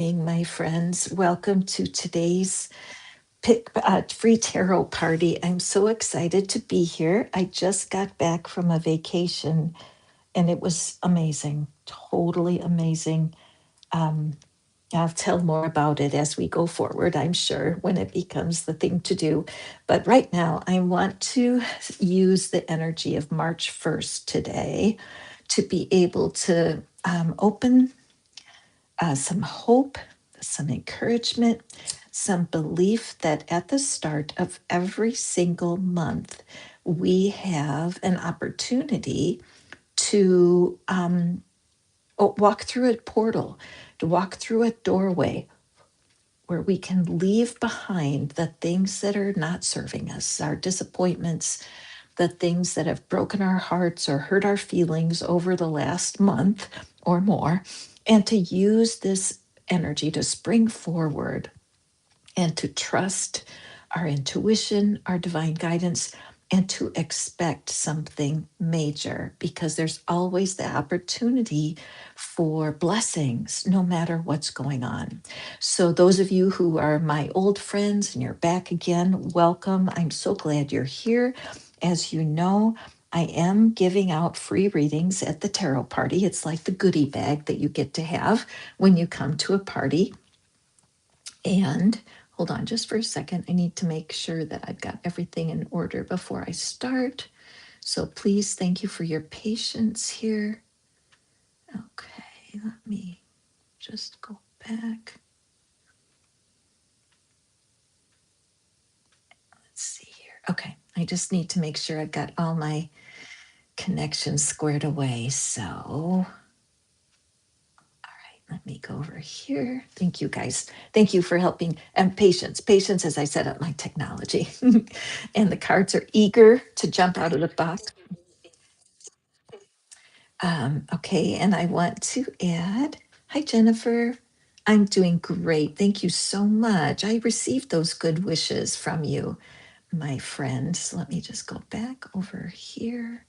My friends. Welcome to today's free tarot party. I'm so excited to be here. I just got back from a vacation and it was amazing, totally amazing. Um, I'll tell more about it as we go forward, I'm sure, when it becomes the thing to do. But right now, I want to use the energy of March 1st today to be able to open some hope, some encouragement, some belief that at the start of every single month, we have an opportunity to walk through a portal, to walk through a doorway where we can leave behind the things that are not serving us, our disappointments, the things that have broken our hearts or hurt our feelings over the last month or more, and to use this energy to spring forward and to trust our intuition, our divine guidance, and to expect something major because there's always the opportunity for blessings no matter what's going on. So, those of you who are my old friends and you're back again, welcome. I'm so glad you're here. As you know, I am giving out free readings at the tarot party. It's like the goodie bag that you get to have when you come to a party. And hold on just for a second. I need to make sure that I've got everything in order before I start. So please, thank you for your patience here. Okay, let me just go back. Let's see here. Okay, I just need to make sure I've got all my connections squared away. So let me go over here. Thank you, guys. Thank you for helping. And patience, patience as I set up my technology. And the cards are eager to jump out of the box. Okay, and I want to add, hi, Jennifer. I'm doing great. Thank you so much. I received those good wishes from you, my friend. So let me just go back over here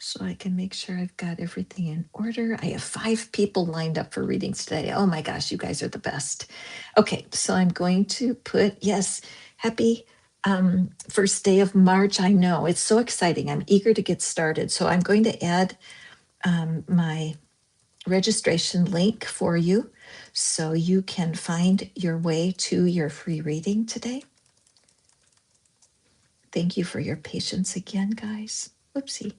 so I can make sure I've got everything in order. I have 5 people lined up for readings today. Oh my gosh, you guys are the best. Okay, so I'm going to put, yes, happy first day of March. I know, it's so exciting. I'm eager to get started. So I'm going to add my registration link for you so you can find your way to your free reading today. Thank you for your patience again, guys. Whoopsie.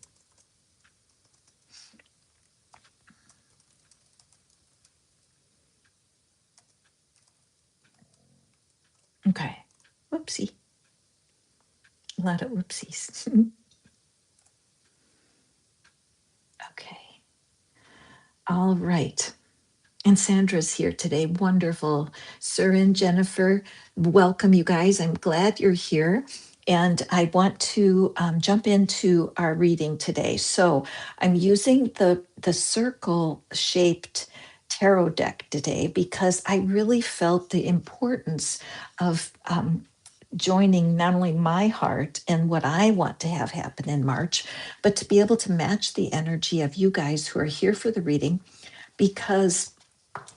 Okay. Whoopsie. A lot of whoopsies. Okay. All right. And Sandra's here today. Wonderful. Sir and Jennifer, welcome, you guys. I'm glad you're here. And I want to jump into our reading today. So I'm using the circle shaped tarot deck today because I really felt the importance of joining not only my heart and what I want to have happen in March, but to be able to match the energy of you guys who are here for the reading because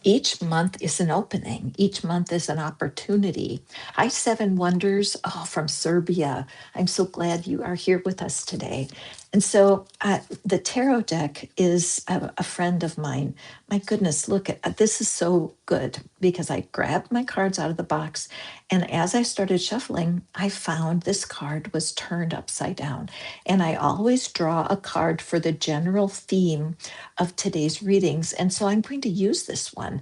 each month is an opening. Each month is an opportunity. Hi, Seven Wonders, from Serbia. I'm so glad you are here with us today. And so the tarot deck is a friend of mine. My goodness, look at this is so good because I grabbed my cards out of the box. And as I started shuffling, I found this card was turned upside down. And I always draw a card for the general theme of today's readings. And so I'm going to use this one.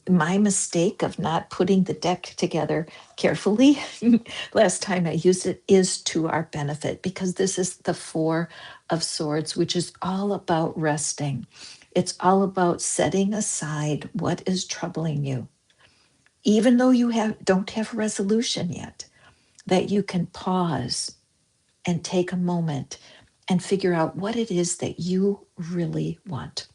My mistake of not putting the deck together carefully last time I used it is to our benefit because this is the 4 of Swords, which is all about resting. It's all about setting aside what is troubling you, even though you don't have resolution yet, that you can pause and take a moment and figure out what it is that you really want.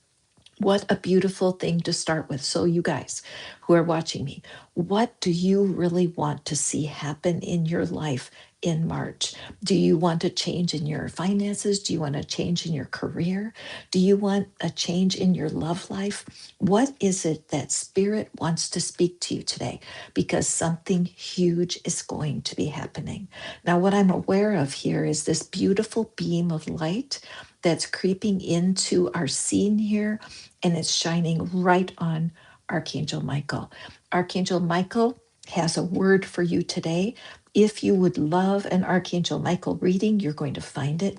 What a beautiful thing to start with. So, you guys who are watching me, what do you really want to see happen in your life in March? Do you want a change in your finances? Do you want a change in your career? Do you want a change in your love life? What is it that Spirit wants to speak to you today? Because something huge is going to be happening. Now, what I'm aware of here is this beautiful beam of light that's creeping into our scene here, and it's shining right on Archangel Michael. Archangel Michael has a word for you today. If you would love an Archangel Michael reading, you're going to find it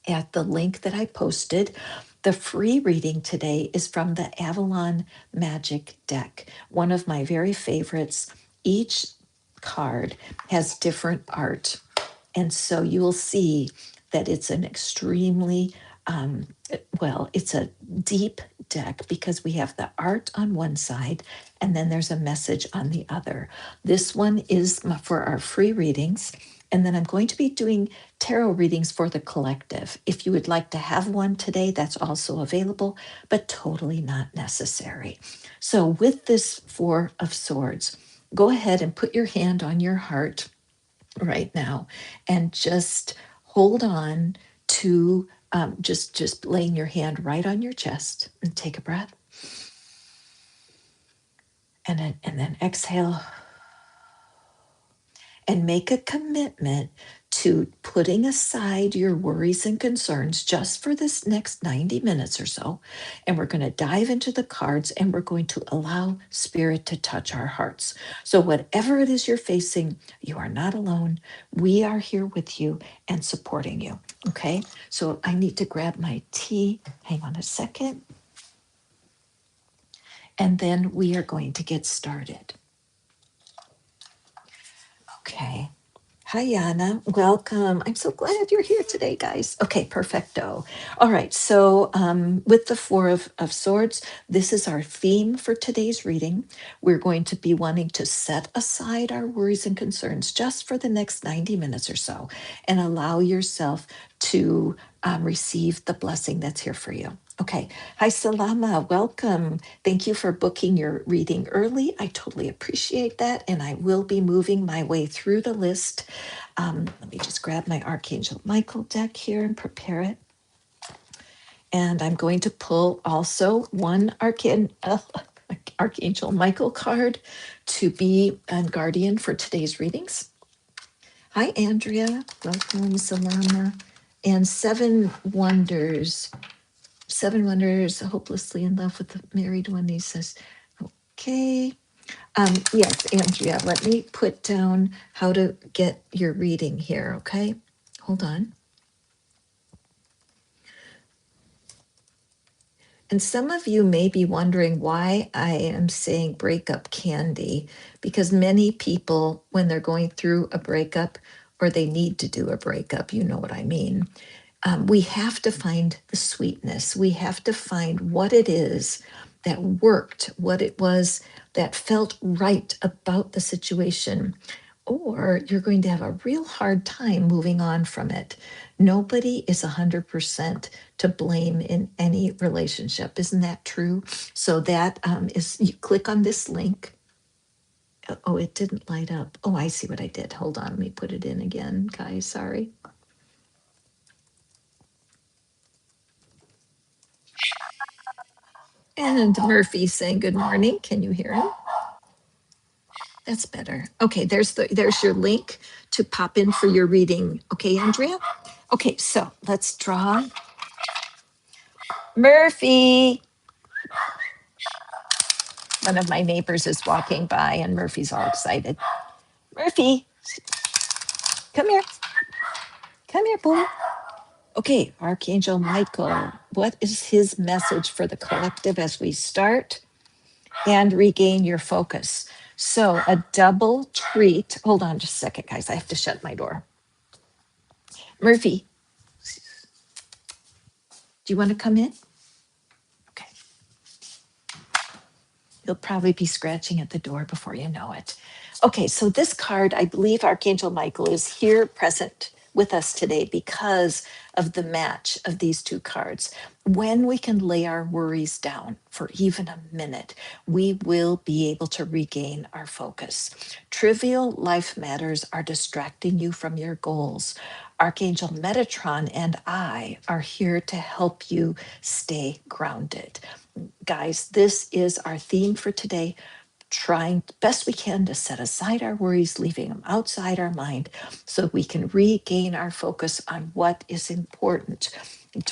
at the link that I posted. The free reading today is from the Avalon Magic Deck, one of my very favorites. Each card has different art. And so you will see that it's an extremely, it's a deep deck because we have the art on one side and then there's a message on the other. This one is for our free readings. And then I'm going to be doing tarot readings for the collective. If you would like to have one today, that's also available, but totally not necessary. So with this Four of Swords, go ahead and put your hand on your heart right now and just hold on to just laying your hand right on your chest and take a breath and then exhale and make a commitment to putting aside your worries and concerns just for this next 90 minutes or so. And we're going to dive into the cards and we're going to allow Spirit to touch our hearts. So, whatever it is you're facing, you are not alone. We are here with you and supporting you. Okay. So, I need to grab my tea. Hang on a second. And then we are going to get started. Okay. Hi, Yana. Welcome. I'm so glad you're here today, guys. Okay, perfecto. All right. So, with the Four of Swords, this is our theme for today's reading. We're going to be wanting to set aside our worries and concerns just for the next 90 minutes or so and allow yourself to receive the blessing that's here for you. Okay. Hi, Salama. Welcome. Thank you for booking your reading early. I totally appreciate that. And I will be moving my way through the list. Let me just grab my Archangel Michael deck here and prepare it. And I'm going to pull also one Archangel Michael card to be a guardian for today's readings. Hi, Andrea. Welcome, Salama. And Seven Wonders, hopelessly in love with the married one. He says, okay. Yes, Andrea, let me put down how to get your reading here, okay? Hold on. And some of you may be wondering why I am saying breakup candy, because many people, when they're going through a breakup or they need to do a breakup, you know what I mean. We have to find the sweetness. We have to find what it is that worked, what it was that felt right about the situation, or you're going to have a real hard time moving on from it. Nobody is 100% to blame in any relationship. Isn't that true? So that is, you click on this link. Oh, it didn't light up. Oh, I see what I did. Hold on, let me put it in again, guys. Sorry. And Murphy's saying good morning. Can you hear him? That's better. Okay, there's your link to pop in for your reading. Okay, Andrea? Okay, so let's draw. Murphy. One of my neighbors is walking by and Murphy's all excited. Murphy, come here. Come here, boy. Okay, Archangel Michael, what is his message for the collective as we start and regain your focus? So, a double treat. Hold on just a second, guys. I have to shut my door. Murphy, do you want to come in? Okay. You'll probably be scratching at the door before you know it. Okay, so this card, I believe Archangel Michael is here present with us today because of the match of these two cards. When we can lay our worries down for even a minute, we will be able to regain our focus. Trivial life matters are distracting you from your goals. Archangel Metatron and I are here to help you stay grounded. Guys, this is our theme for today, trying best we can to set aside our worries, leaving them outside our mind so we can regain our focus on what is important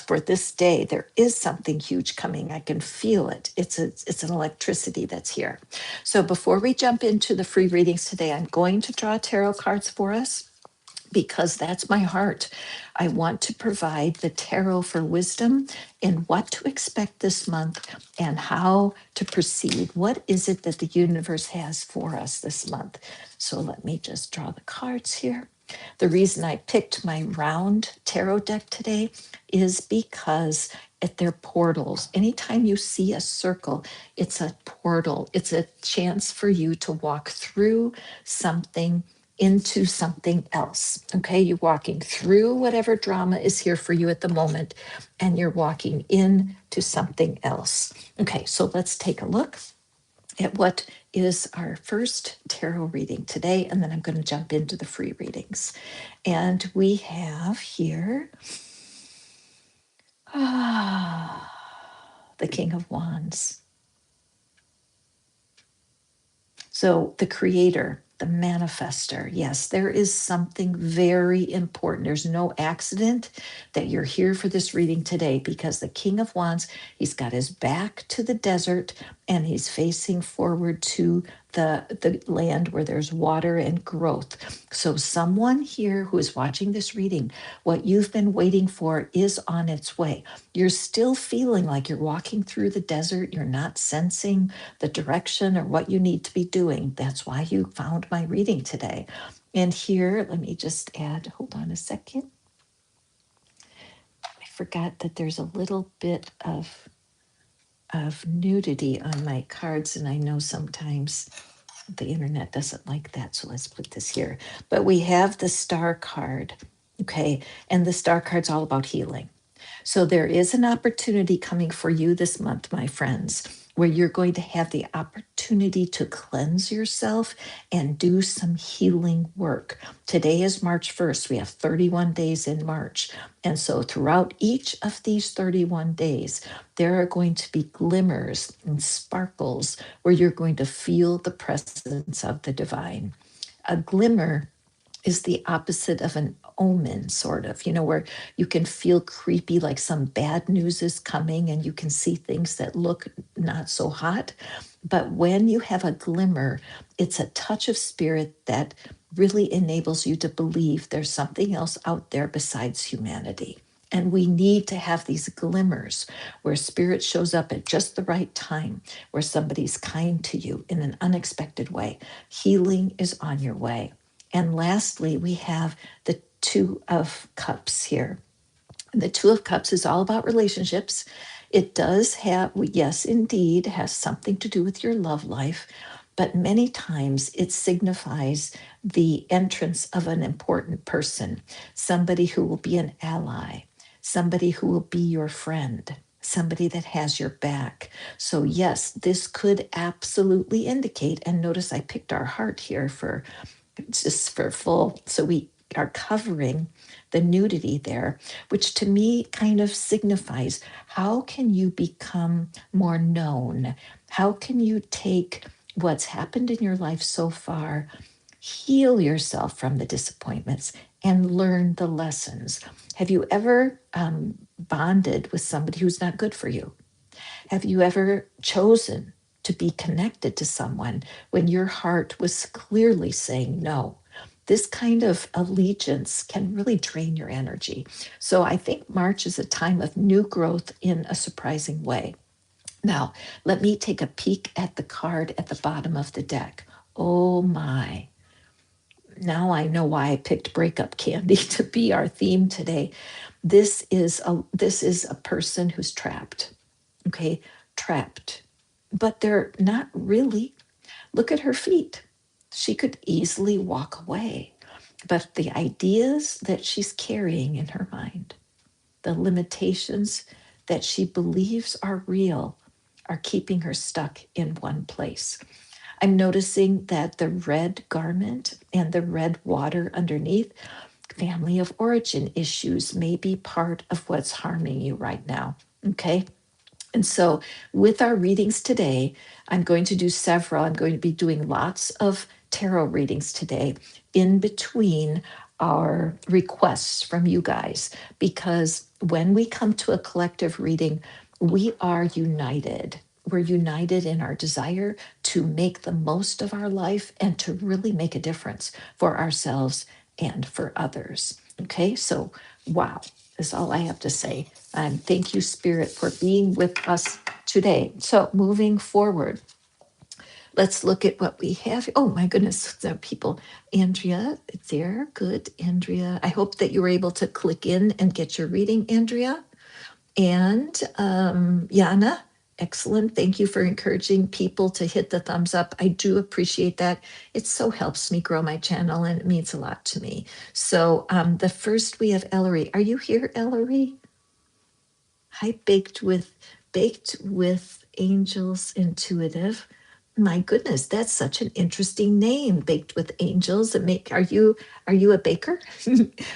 for this day. There is something huge coming. I can feel it. It's an electricity that's here. So before we jump into the free readings today, I'm going to draw tarot cards for us because that's my heart. I want to provide the tarot for wisdom in what to expect this month and how to proceed. What is it that the universe has for us this month? So let me just draw the cards here. The reason I picked my round tarot deck today is because they're portals. Anytime you see a circle, it's a portal. It's a chance for you to walk through something into something else. Okay, you're walking through whatever drama is here for you at the moment, and you're walking into something else. Okay, so let's take a look at what is our first tarot reading today, and then I'm going to jump into the free readings. And we have here the King of Wands. So the creator, the manifester, yes, there is something very important. There's no accident that you're here for this reading today, because the King of Wands, he's got his back to the desert and he's facing forward to the land where there's water and growth. So someone here who is watching this reading, what you've been waiting for is on its way. You're still feeling like you're walking through the desert. You're not sensing the direction or what you need to be doing. That's why you found my reading today. And here, let me just add, hold on a second. I forgot that there's a little bit of nudity on my cards, and I know sometimes the internet doesn't like that, so let's put this here. But we have the star card, okay? And the star card's all about healing. So there is an opportunity coming for you this month, my friends, where you're going to have the opportunity to cleanse yourself and do some healing work. Today is March 1st. We have 31 days in March. And so throughout each of these 31 days, there are going to be glimmers and sparkles where you're going to feel the presence of the divine. A glimmer is the opposite of an omen, sort of, where you can feel creepy, like some bad news is coming and you can see things that look not so hot. But when you have a glimmer, it's a touch of spirit that really enables you to believe there's something else out there besides humanity. And we need to have these glimmers where spirit shows up at just the right time, where somebody's kind to you in an unexpected way. Healing is on your way. And lastly, we have the Two of Cups here. The Two of Cups is all about relationships. It does have, yes, indeed, has something to do with your love life, but many times it signifies the entrance of an important person, somebody who will be an ally, somebody who will be your friend, somebody that has your back. So yes, this could absolutely indicate, and notice I picked our heart here for just for full, so we are covering the nudity there, which to me kind of signifies, how can you become more known? How can you take what's happened in your life so far, heal yourself from the disappointments, and learn the lessons? Have you ever bonded with somebody who's not good for you? Have you ever chosen to be connected to someone when your heart was clearly saying no? This kind of allegiance can really drain your energy. So I think March is a time of new growth in a surprising way. Now, let me take a peek at the card at the bottom of the deck. Oh my. Now I know why I picked breakup candy to be our theme today. This is a person who's trapped. Okay, trapped. But they're not really. Look at her feet. She could easily walk away. but the ideas that she's carrying in her mind, the limitations that she believes are real, are keeping her stuck in one place. I'm noticing that the red garment and the red water underneath, family of origin issues, may be part of what's harming you right now. Okay. And so, with our readings today, I'm going to do several. I'm going to be doing lots of tarot readings today in between our requests from you guys, because when we come to a collective reading, we are united. We're united in our desire to make the most of our life and to really make a difference for ourselves and for others. Okay, so wow, is all I have to say. And thank you, Spirit, for being with us today. So, moving forward, let's look at what we have. Oh, my goodness, the people. Andrea, there. Good, Andrea. I hope that you were able to click in and get your reading, Andrea. And Yana, excellent. Thank you for encouraging people to hit the thumbs up. I do appreciate that. It so helps me grow my channel and it means a lot to me. So the first we have Ellery. Are you here, Ellery? Hi, baked with angels intuitive. My goodness, that's such an interesting name. Baked with angels. And make are you a baker?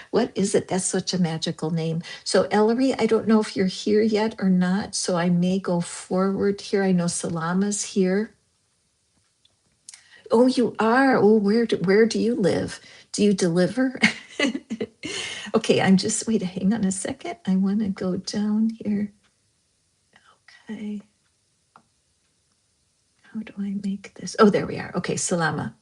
What is it? That's such a magical name. So Ellery, I don't know if you're here yet or not. So I may go forward here. I know Salama's here. Oh, you are. Oh, where do you live? Do you deliver? Okay, I'm just wait, hang on a second. I want to go down here. Okay. How do I make this? Oh, there we are. Okay, Salama.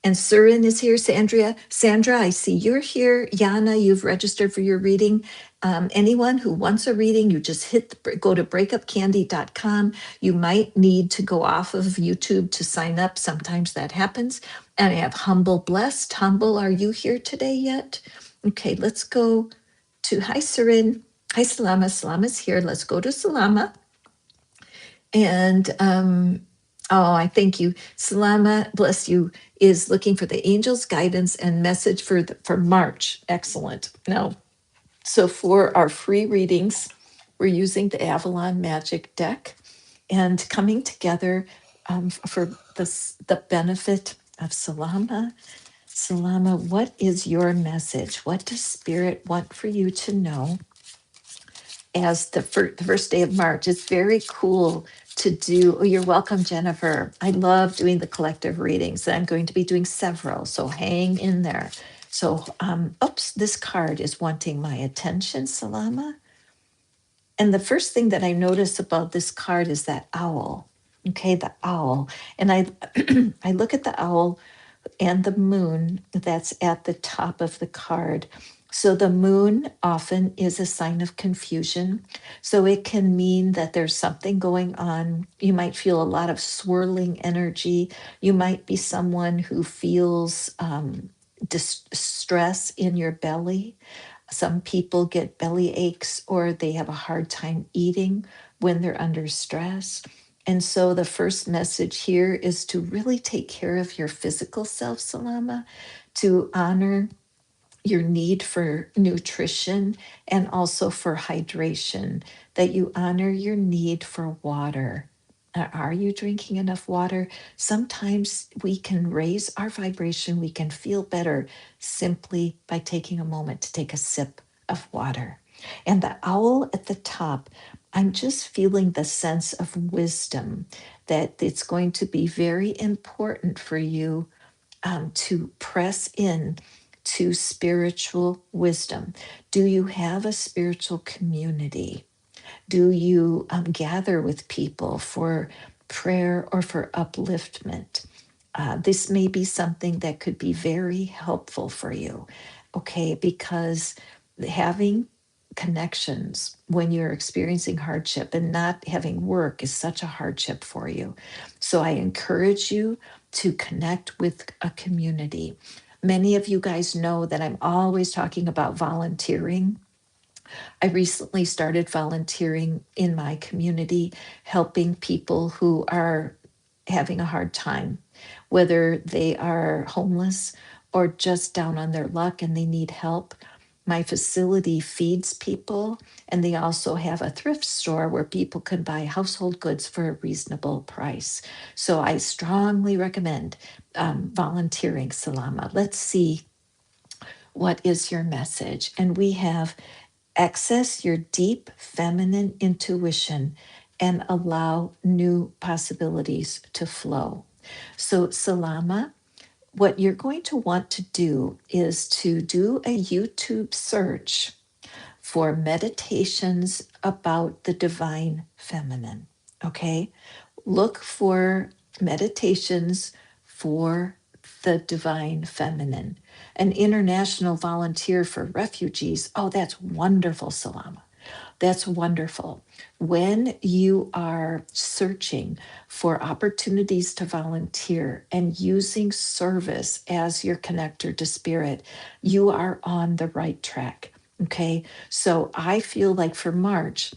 And Surin is here. Sandra, I see you're here. Yana, you've registered for your reading. Anyone who wants a reading, you just go to breakupcandy.com. You might need to go off of YouTube to sign up. Sometimes that happens. And I have Humble Blessed. Humble, are you here today yet? Okay, let's go to, hi, Surin. Hi, Salama. Salama's here. Let's go to Salama. And oh, I thank you. Salama, bless you, is looking for the angel's guidance and message for March. Excellent. Now, so for our free readings, we're using the Avalon Magic deck and coming together for the benefit of Salama. Salama, what is your message? What does Spirit want for you to know as the first day of March? It's very cool to do. Oh, you're welcome, Jennifer. I love doing the collective readings. I'm going to be doing several, so hang in there. So, oops, this card is wanting my attention, Salama. And the first thing that I notice about this card is that owl. Okay, the owl. And I I look at the owl and the moon that's at the top of the card. So the moon often is a sign of confusion. So it can mean that there's something going on. You might feel a lot of swirling energy. You might be someone who feels distress in your belly. Some people get belly aches or they have a hard time eating when they're under stress. And so the first message here is to really take care of your physical self, Salama, to honor your need for nutrition and also for hydration, that you honor your need for water. Are you drinking enough water? Sometimes we can raise our vibration, we can feel better simply by taking a moment to take a sip of water. And the owl at the top, I'm just feeling the sense of wisdom that it's going to be very important for you to press in to spiritual wisdom. Do you have a spiritual community? Do you gather with people for prayer or for upliftment? This may be something that could be very helpful for you, okay? Because having connections when you're experiencing hardship and not having work is such a hardship for you. So I encourage you to connect with a community. Many of you guys know that I'm always talking about volunteering. I recently started volunteering in my community, helping people who are having a hard time, whether they are homeless or just down on their luck and they need help, my facility feeds people, and they also have a thrift store where people can buy household goods for a reasonable price. So I strongly recommend volunteering, Salama. Let's see, what is your message? And we have access your deep feminine intuition and allow new possibilities to flow. So, Salama, what you're going to want to do is to do a YouTube search for meditations about the divine feminine. Okay? Look for meditations for the divine feminine. An international volunteer for refugees. Oh, that's wonderful, Salama. That's wonderful. When you are searching for opportunities to volunteer and using service as your connector to spirit, you are on the right track. Okay. So I feel like for March,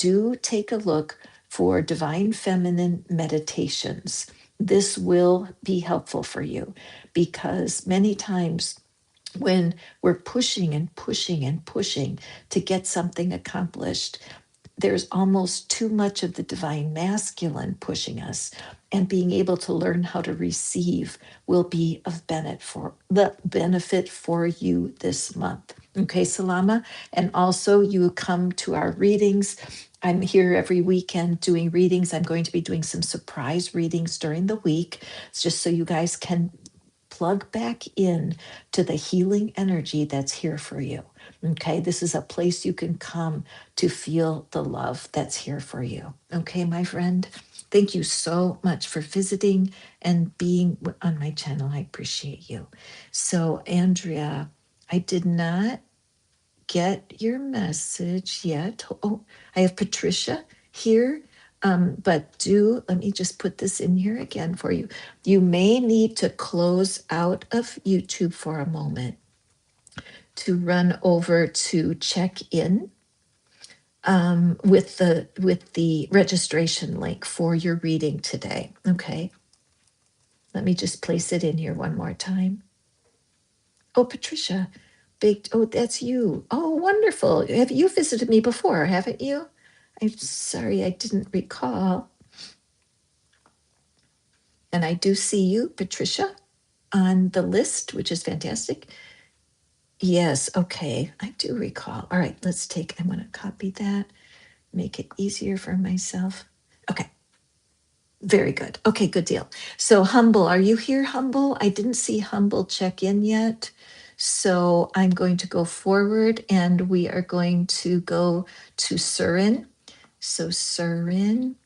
do take a look for divine feminine meditations. This will be helpful for you because many times when we're pushing and pushing and pushing to get something accomplished, there's almost too much of the divine masculine pushing us, and being able to learn how to receive will be of benefit for you this month. Okay, Salama. And also, you come to our readings. I'm here every weekend doing readings. I'm going to be doing some surprise readings during the week. It's just so you guys can plug back in to the healing energy that's here for you. Okay, this is a place you can come to feel the love that's here for you. Okay, my friend, thank you so much for visiting and being on my channel. I appreciate you. So, Andrea, I did not get your message yet. Oh, I have Patricia here. But let me just put this in here again for you. You may need to close out of YouTube for a moment to run over to check in with the registration link for your reading today. Okay. Let me just place it in here one more time. Oh, Patricia, oh, that's you. Oh, wonderful. Have you visited me before, haven't you? I'm sorry, I didn't recall. And I do see you, Patricia, on the list, which is fantastic. Yes, okay, I do recall. All right, I'm going to copy that, make it easier for myself. Okay, very good. Okay, good deal. So, Humble, are you here, Humble? I didn't see Humble check in yet. So, I'm going to go forward and we are going to go to Surin. So, Surin.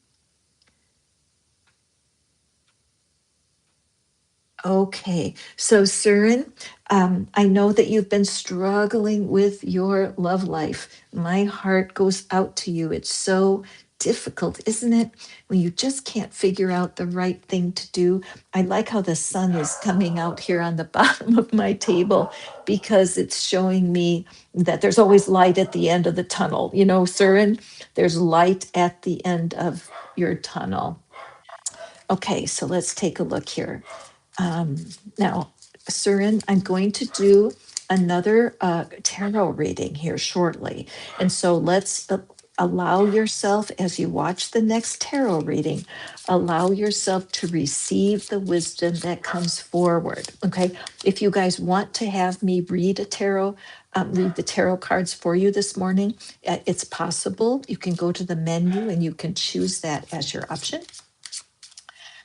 Okay, so Surin, I know that you've been struggling with your love life. My heart goes out to you. It's so difficult, isn't it? When you just can't figure out the right thing to do. I like how the sun is coming out here on the bottom of my table because it's showing me that there's always light at the end of the tunnel. You know, Surin, there's light at the end of your tunnel. Okay, so let's take a look here. Now, Surin, I'm going to do another tarot reading here shortly. And so let's allow yourself, as you watch the next tarot reading, allow yourself to receive the wisdom that comes forward. Okay. If you guys want to have me read read the tarot cards for you this morning, it's possible. You can go to the menu and you can choose that as your option,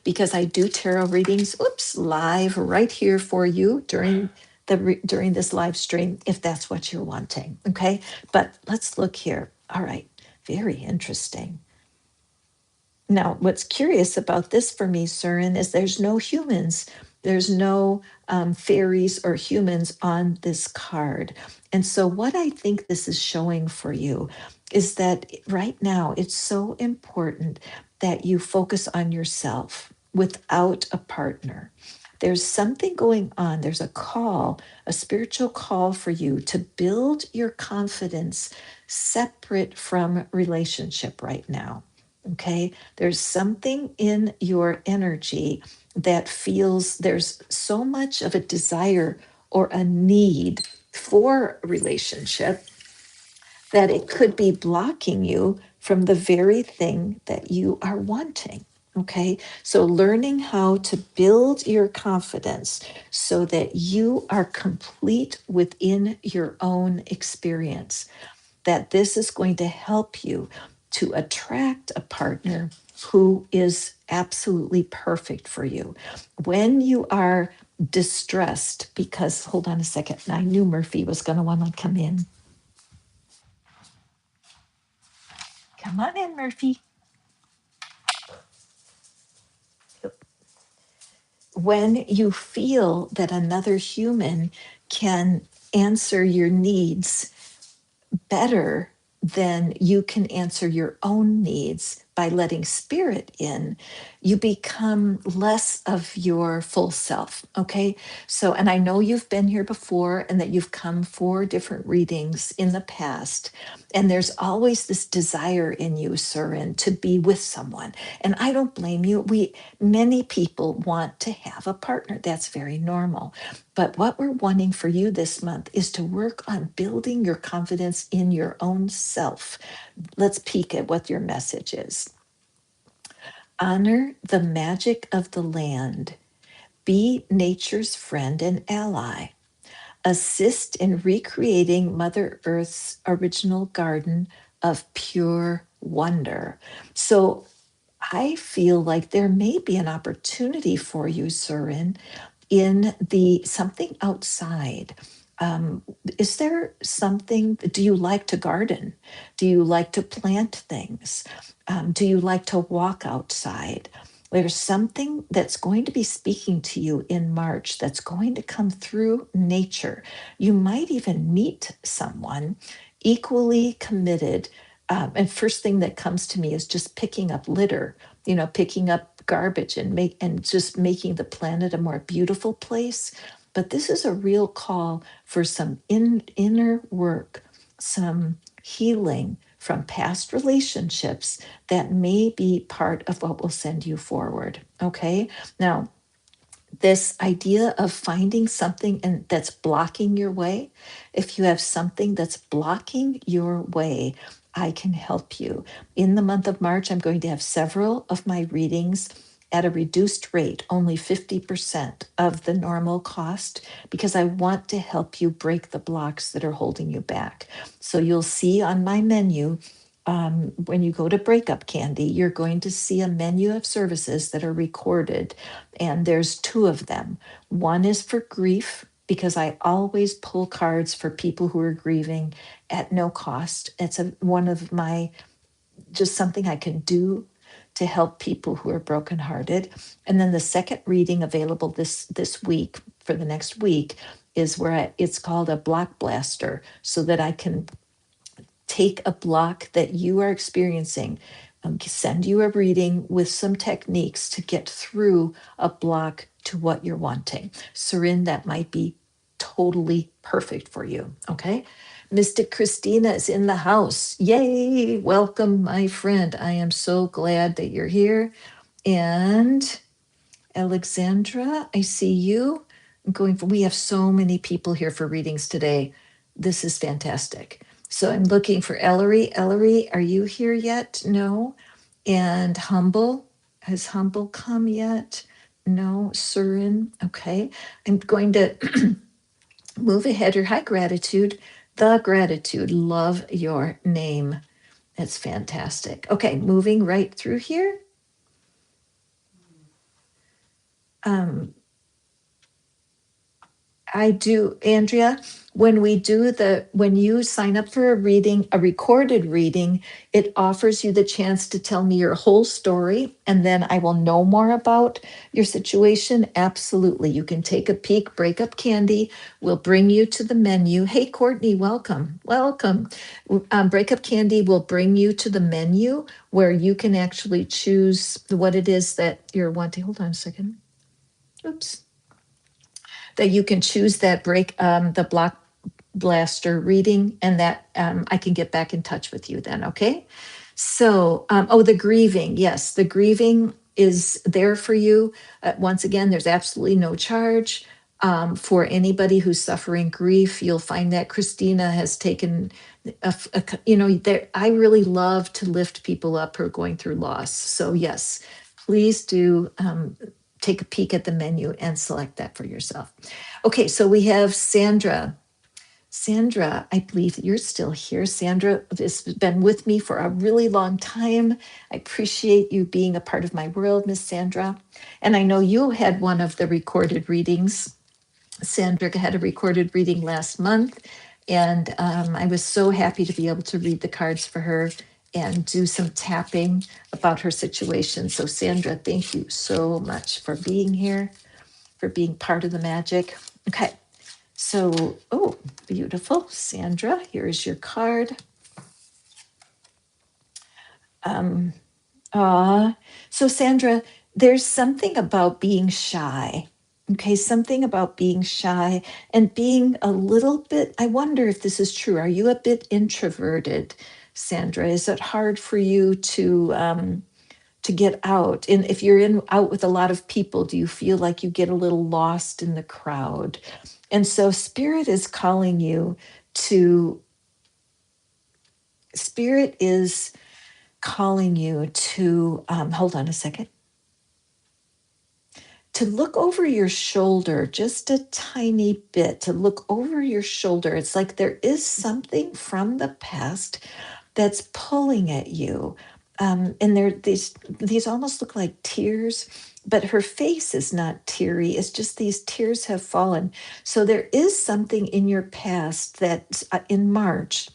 because I do tarot readings, live right here for you during this live stream, if that's what you're wanting. Okay, but let's look here. All right, very interesting. Now, what's curious about this for me, Surin, is there's no humans. There's no fairies or humans on this card. And so, what I think this is showing for you is that right now it's so important that you focus on yourself without a partner. There's something going on. There's a call, a spiritual call for you to build your confidence separate from relationship right now. Okay, there's something in your energy that feels there's so much of a desire or a need for a relationship, that it could be blocking you from the very thing that you are wanting. Okay, so learning how to build your confidence so that you are complete within your own experience, that this is going to help you to attract a partner who is absolutely perfect for you. When you are distressed, because hold on a second, I knew Murphy was going to want to come in. Come on in, Murphy. When you feel that another human can answer your needs better than you can answer your own needs by letting spirit in, you become less of your full self. Okay. So, and I know you've been here before and that you've come for different readings in the past. And there's always this desire in you, Surin, to be with someone. And I don't blame you. Many people want to have a partner. That's very normal. But what we're wanting for you this month is to work on building your confidence in your own self. Let's peek at what your message is. Honor the magic of the land. Be nature's friend and ally. Assist in recreating Mother Earth's original garden of pure wonder. So I feel like there may be an opportunity for you, Surin, in the something outside. Um, is there something, do you like to garden? Do you like to plant things? Do you like to walk outside? There's something that's going to be speaking to you in March that's going to come through nature. You might even meet someone equally committed. And first thing that comes to me is just picking up litter, picking up garbage and just making the planet a more beautiful place. But this is a real call for some inner work, some healing from past relationships that may be part of what will send you forward. Okay. Now, this idea of finding something that's blocking your way, if you have something that's blocking your way, I can help you. In the month of March, I'm going to have several of my readings at a reduced rate, only 50% of the normal cost, because I want to help you break the blocks that are holding you back. So you'll see on my menu, when you go to Breakup Candy, you're going to see a menu of services that are recorded, and there's two of them. One is for grief, because I always pull cards for people who are grieving at no cost. It's one of my, just something I can do to help people who are brokenhearted. And then the second reading available this week for the next week is where it's called a block blaster, so that I can take a block that you are experiencing, send you a reading with some techniques to get through a block to what you're wanting. Surin, that might be totally perfect for you. Okay. Mystic Christina is in the house. Yay. Welcome, my friend. I am so glad that you're here. And Alexandra, I see you. We have so many people here for readings today. This is fantastic. So I'm looking for Ellery. Ellery, are you here yet? No. And Humble, has Humble come yet? No. Surin, okay. I'm going to move ahead. Or hi, Gratitude. The Gratitude, love your name. That's fantastic. Okay, moving right through here. I do, Andrea, when you sign up for a reading, a recorded reading, it offers you the chance to tell me your whole story, and then I will know more about your situation. Absolutely. You can take a peek. Breakup Candy will bring you to the menu. Hey, Courtney, welcome. Welcome. Breakup Candy will bring you to the menu where you can actually choose what it is that you're wanting. Hold on a second. Oops. That you can choose that the block blaster reading, and that I can get back in touch with you then. Okay. So, the grieving. Yes, the grieving is there for you. Once again, there's absolutely no charge. For anybody who's suffering grief, you'll find that Christina has taken I really love to lift people up who are going through loss. So yes, please do take a peek at the menu and select that for yourself. Okay, so we have Sandra. Sandra, I believe you're still here. Sandra has been with me for a really long time. I appreciate you being a part of my world, Miss Sandra. And I know you had one of the recorded readings. Sandra had a recorded reading last month, and I was so happy to be able to read the cards for her and do some tapping about her situation. So, Sandra, thank you so much for being here, for being part of the magic. Okay, so, oh, beautiful. Sandra, here is your card. Um, so, Sandra, there's something about being shy. Okay, something about being shy and being a little bit. I wonder if this is true. Are you a bit introverted, Sandra? Is it hard for you to get out? And if you're out with a lot of people, do you feel like you get a little lost in the crowd? And so, Spirit is calling you to. Spirit is calling you to. Hold on a second. To look over your shoulder just a tiny bit, to look over your shoulder. It's like there is something from the past that's pulling at you. And there these almost look like tears, but her face is not teary. It's just these tears have fallen. So there is something in your past that in March,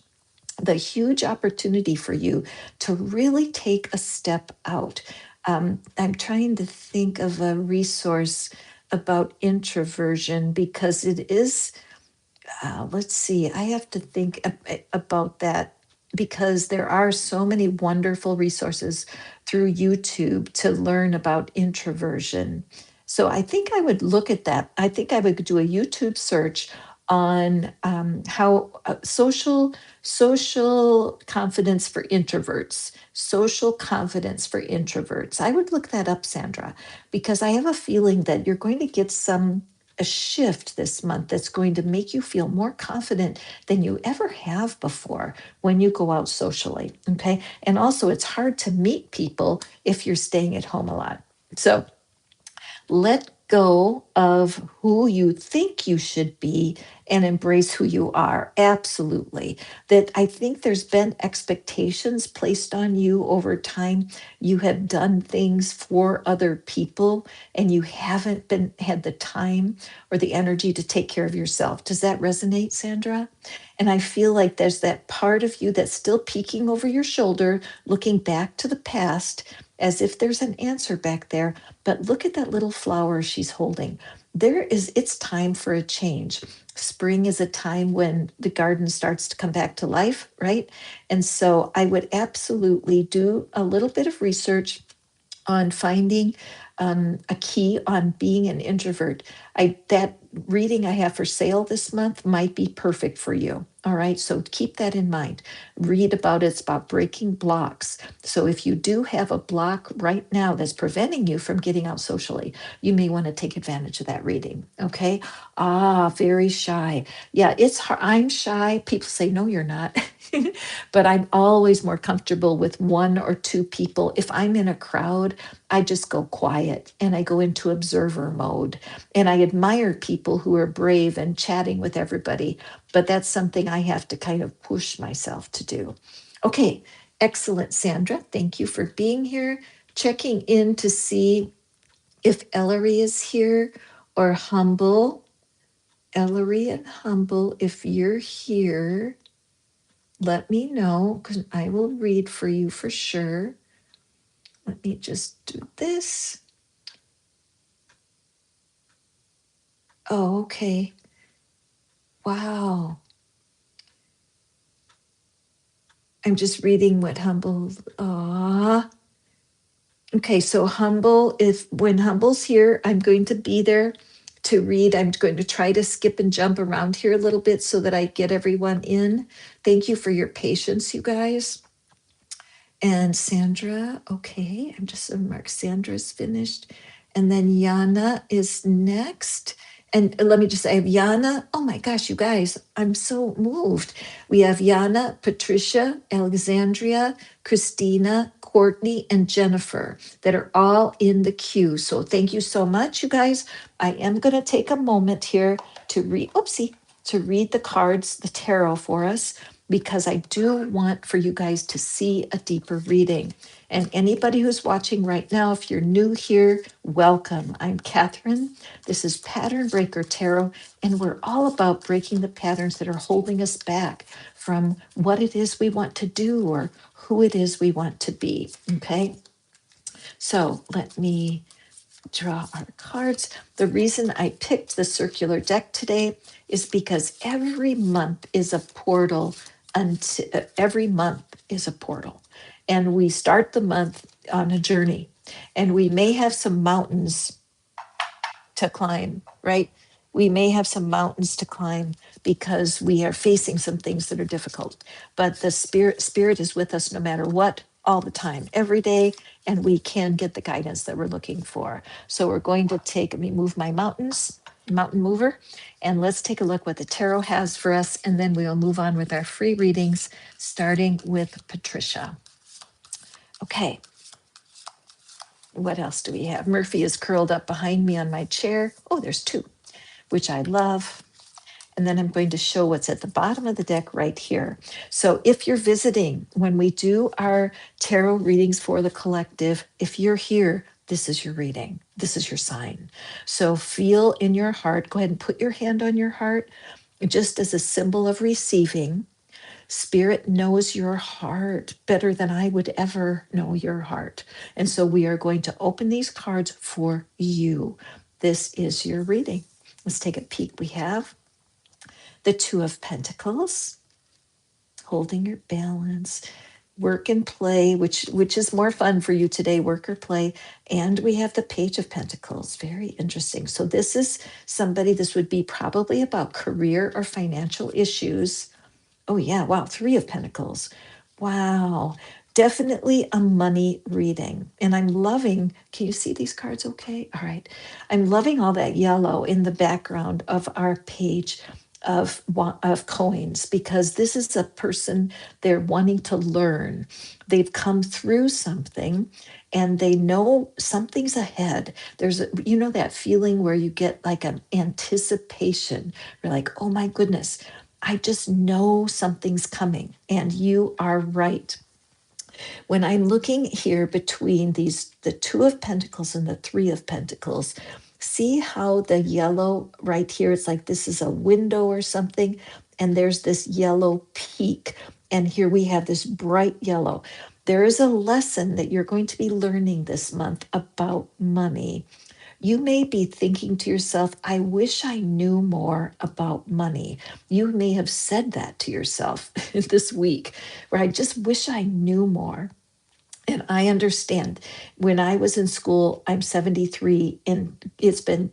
the huge opportunity for you to really take a step out. I'm trying to think of a resource about introversion because it is, let's see, I have to think about that because there are so many wonderful resources through YouTube to learn about introversion. So I think I would look at that. I think I would do a YouTube search on how social confidence for introverts, social confidence for introverts. I would look that up, Sandra, because I have a feeling that you're going to get a shift this month that's going to make you feel more confident than you ever have before when you go out socially. Okay. And also, it's hard to meet people if you're staying at home a lot. So, let go of who you think you should be and embrace who you are. Absolutely. That I think there's been expectations placed on you over time. You have done things for other people and you haven't been had the time or the energy to take care of yourself. Does that resonate, Sandra? And I feel like there's that part of you that's still peeking over your shoulder, looking back to the past as if there's an answer back there. But look at that little flower she's holding. It's time for a change. Spring is a time when the garden starts to come back to life, right? And so I would absolutely do a little bit of research on finding a key on being an introvert. That reading I have for sale this month might be perfect for you. All right, so keep that in mind. Read about it. It's about breaking blocks. So if you do have a block right now that's preventing you from getting out socially, you may want to take advantage of that reading. Okay. Very shy. Yeah, it's hard. I'm shy. People say, no, you're not. But I'm always more comfortable with one or two people. If I'm in a crowd, I just go quiet and I go into observer mode. And I admire people who are brave and chatting with everybody. But that's something I have to kind of push myself to do. Okay, excellent, Sandra. Thank you for being here. Checking in to see if Ellery is here or Humble. Ellery and Humble, if you're here, let me know because I will read for you for sure. Let me just do this. Oh, okay. Wow. I'm just reading what Humble. Okay, so Humble, if when Humble's here, I'm going to be there to read. I'm going to try to skip and jump around here a little bit so that I get everyone in. Thank you for your patience, you guys. And Sandra, okay, I'm just going to mark Sandra's finished. And then Yana is next. And let me just say, I have Yana. Oh my gosh, you guys, I'm so moved. We have Yana, Patricia, Alexandria, Christina, Courtney, and Jennifer that are all in the queue. So thank you so much, you guys. I am going to take a moment here to read, oopsie, to read the cards, the tarot for us, because I do want for you guys to see a deeper reading. And anybody who's watching right now, if you're new here, welcome. I'm Catherine. This is Pattern Breaker Tarot, and we're all about breaking the patterns that are holding us back from what it is we want to do or who it is we want to be. Okay, so let me draw our cards. The reason I picked the circular deck today is because every month is a portal. Every month is a portal, and we start the month on a journey, and we may have some mountains to climb, right? We may have some mountains to climb because we are facing some things that are difficult. But the spirit is with us no matter what, all the time, every day, and we can get the guidance that we're looking for. So we're going to let me move my mountain mover, and let's take a look what the tarot has for us, and then we'll move on with our free readings, starting with Patricia. Okay, what else do we have? Murphy is curled up behind me on my chair. Oh, there's two, which I love. And then I'm going to show what's at the bottom of the deck right here. So if you're visiting, when we do our tarot readings for the collective, if you're here, this is your reading. This is your sign. So feel in your heart, go ahead and put your hand on your heart, just as a symbol of receiving. Spirit knows your heart better than I would ever know your heart. And so we are going to open these cards for you. This is your reading. Let's take a peek. We have the Two of Pentacles, holding your balance, work and play, which is more fun for you today, work or play. And we have the Page of Pentacles. Very interesting. So this would be probably about career or financial issues. Oh, yeah. Wow. Three of Pentacles. Wow. Definitely a money reading. And I'm loving, can you see these cards okay? All right. I'm loving all that yellow in the background of our page of coins, because this is a person, they're wanting to learn. They've come through something and they know something's ahead. There's that feeling where you get like an anticipation. You're like, oh my goodness, I just know something's coming. And you are right. When I'm looking here between the Two of Pentacles and the Three of Pentacles, see how the yellow right here, it's like this is a window or something, and there's this yellow peak. And here we have this bright yellow. There is a lesson that you're going to be learning this month about money. You may be thinking to yourself, I wish I knew more about money. You may have said that to yourself this week, where I just wish I knew more. And I understand. When I was in school, I'm 73, and it's been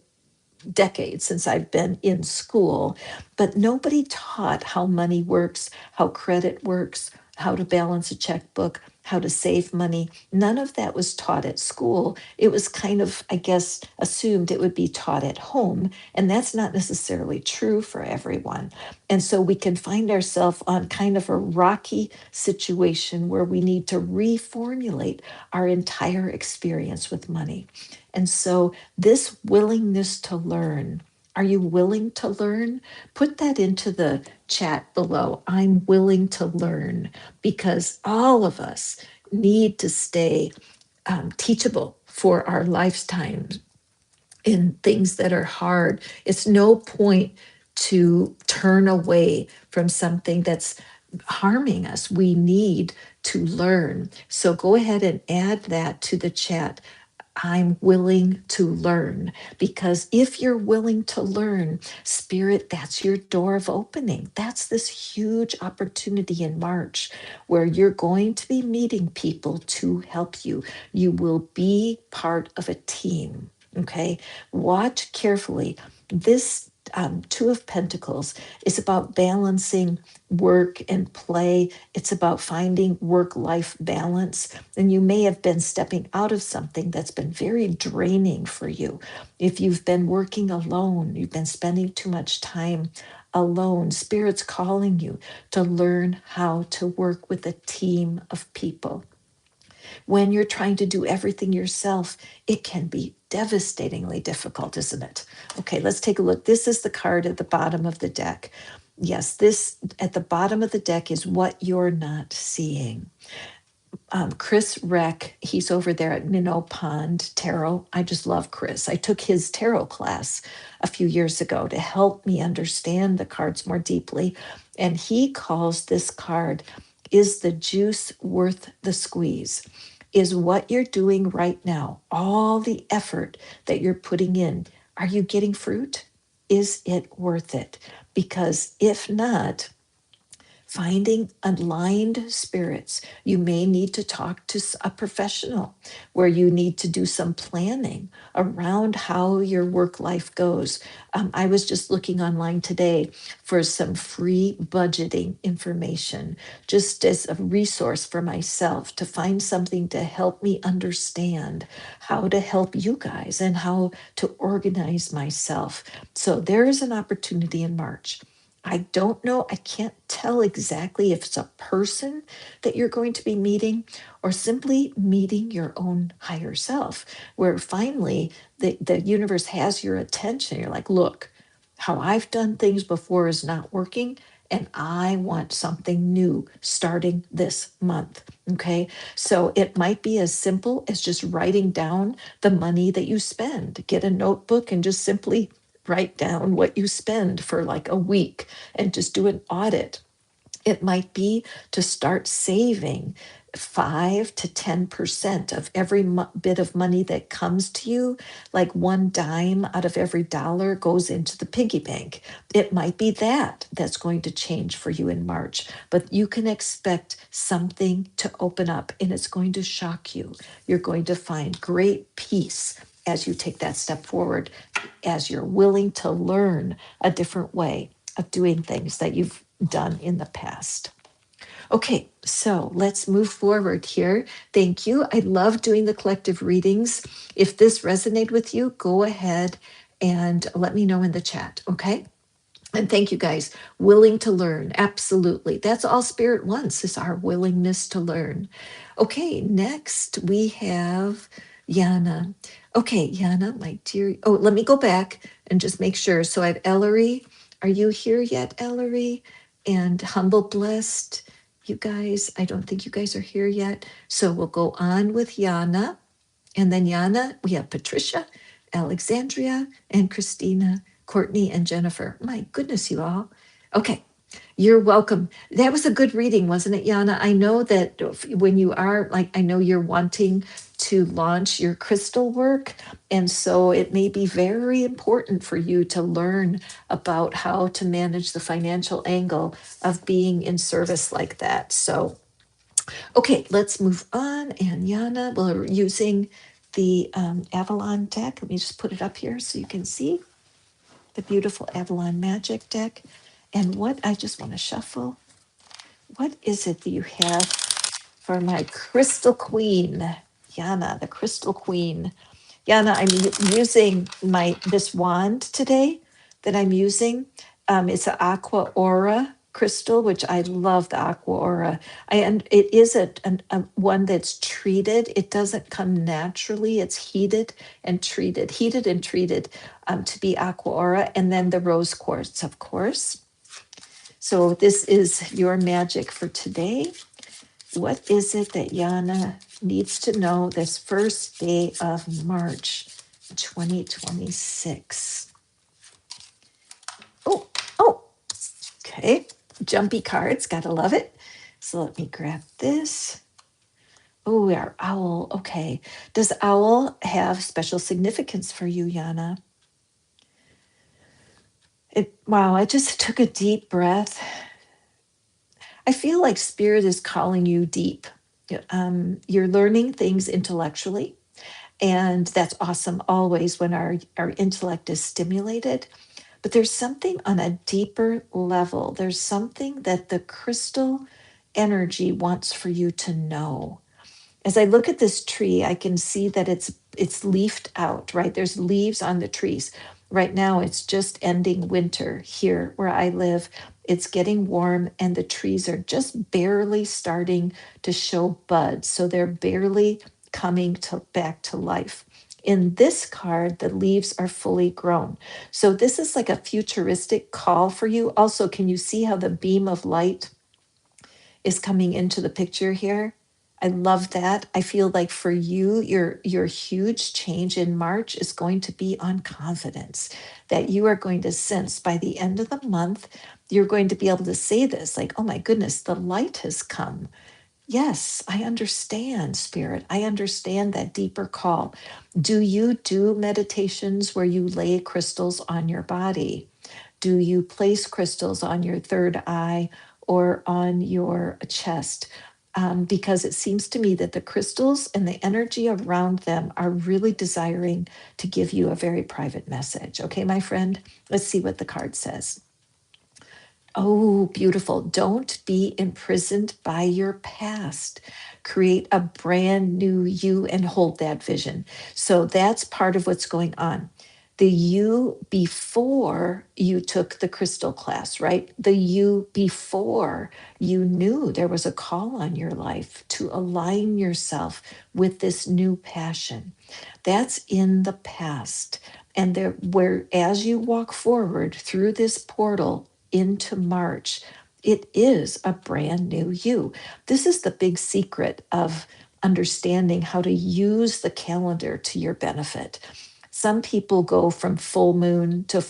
decades since I've been in school, but nobody taught how money works, how credit works, how to balance a checkbook, how to save money. None of that was taught at school. It was kind of, I guess, assumed it would be taught at home. And that's not necessarily true for everyone. And so we can find ourselves on kind of a rocky situation where we need to reformulate our entire experience with money. And so this willingness to learn, are you willing to learn? Put that into the chat below. I'm willing to learn, because all of us need to stay teachable for our lifetimes in things that are hard. It's no point to turn away from something that's harming us. We need to learn. So go ahead and add that to the chat. I'm willing to learn, because if you're willing to learn, Spirit, that's your door of opening. That's this huge opportunity in March where you're going to be meeting people to help you. You will be part of a team. Okay. Watch carefully. This Two of Pentacles is about balancing work and play. It's about finding work-life balance. And you may have been stepping out of something that's been very draining for you. If you've been working alone, you've been spending too much time alone, Spirit's calling you to learn how to work with a team of people. When you're trying to do everything yourself, it can be devastatingly difficult, isn't it? Okay, let's take a look. This is the card at the bottom of the deck. Yes, this at the bottom of the deck is what you're not seeing. Chris Reck, he's over there at Minnow Pond Tarot. I just love Chris. I took his tarot class a few years ago to help me understand the cards more deeply. And he calls this card, is the juice worth the squeeze? Is what you're doing right now, all the effort that you're putting in, are you getting fruit? Is it worth it? Because if not, finding aligned spirits, you may need to talk to a professional where you need to do some planning around how your work life goes. I was just looking online today for some free budgeting information, just as a resource for myself to find something to help me understand how to help you guys and how to organize myself. So there is an opportunity in March. I don't know, I can't tell exactly if it's a person that you're going to be meeting or simply meeting your own higher self, where finally the universe has your attention. You're like, look, how I've done things before is not working, and I want something new starting this month. Okay, so it might be as simple as just writing down the money that you spend. Get a notebook and just simply write down what you spend for like a week and just do an audit. It might be to start saving 5 to 10% of every bit of money that comes to you, like one dime out of every dollar goes into the piggy bank. It might be that that's going to change for you in March, but you can expect something to open up and it's going to shock you. You're going to find great peace as you take that step forward, as you're willing to learn a different way of doing things that you've done in the past. Okay, so let's move forward here. Thank you. I love doing the collective readings. If this resonated with you, go ahead and let me know in the chat, okay? And thank you guys. Willing to learn. Absolutely. That's all Spirit wants, is our willingness to learn. Okay, next we have Yana. Okay, Yana, my dear. Oh, let me go back and just make sure. So I have Ellery. Are you here yet, Ellery? And Humble Blessed. You guys, I don't think you guys are here yet. So we'll go on with Yana. And then Yana, we have Patricia, Alexandria, and Christina, Courtney, and Jennifer. My goodness, you all. Okay, you're welcome. That was a good reading, wasn't it, Yana? I know that when you are, like, I know you're wanting to launch your crystal work. And so it may be very important for you to learn about how to manage the financial angle of being in service like that. So okay, let's move on. And Yana, we're using the Avalon deck. Let me just put it up here so you can see the beautiful Avalon Magic deck. And what I just want to shuffle. What is it that you have for my Crystal Queen? Yana, the Crystal Queen. Yana, I'm using this wand today that I'm using. It's an Aqua Aura crystal, which I love the Aqua Aura. And it is a one that's treated. It doesn't come naturally. It's heated and treated to be Aqua Aura. And then the rose quartz, of course. So this is your magic for today. What is it that Yana needs to know this first day of March 2026? Oh, okay. Jumpy cards, gotta love it. So let me grab this. Oh, our owl. Okay. Does owl have special significance for you, Yana? Wow, I just took a deep breath. I feel like Spirit is calling you deep. You're learning things intellectually, and that's awesome always when our intellect is stimulated. but there's something on a deeper level. There's something that the crystal energy wants for you to know. As I look at this tree, I can see that it's leafed out, right? There's leaves on the trees. Right now, it's just ending winter here where I live. It's getting warm, and the trees are just barely starting to show buds. So they're barely coming back to life. In this card, the leaves are fully grown. So this is like a futuristic call for you. Also, can you see how the beam of light is coming into the picture here? I love that. I feel like for you, your huge change in March is going to be on confidence, that you are going to sense by the end of the month, you're going to be able to say this like, oh my goodness, the light has come. Yes, I understand, Spirit. I understand that deeper call. Do you do meditations where you lay crystals on your body? Do you place crystals on your third eye or on your chest? Because it seems to me that the crystals and the energy around them are really desiring to give you a very private message. Okay, my friend, let's see what the card says. Oh, beautiful. Don't be imprisoned by your past. Create a brand new you and hold that vision. So that's part of what's going on. The you before you took the crystal class, right? The you before you knew there was a call on your life to align yourself with this new passion. That's in the past. And there, where as you walk forward through this portal into March, it is a brand new you. This is the big secret of understanding how to use the calendar to your benefit. Some people go from full moon to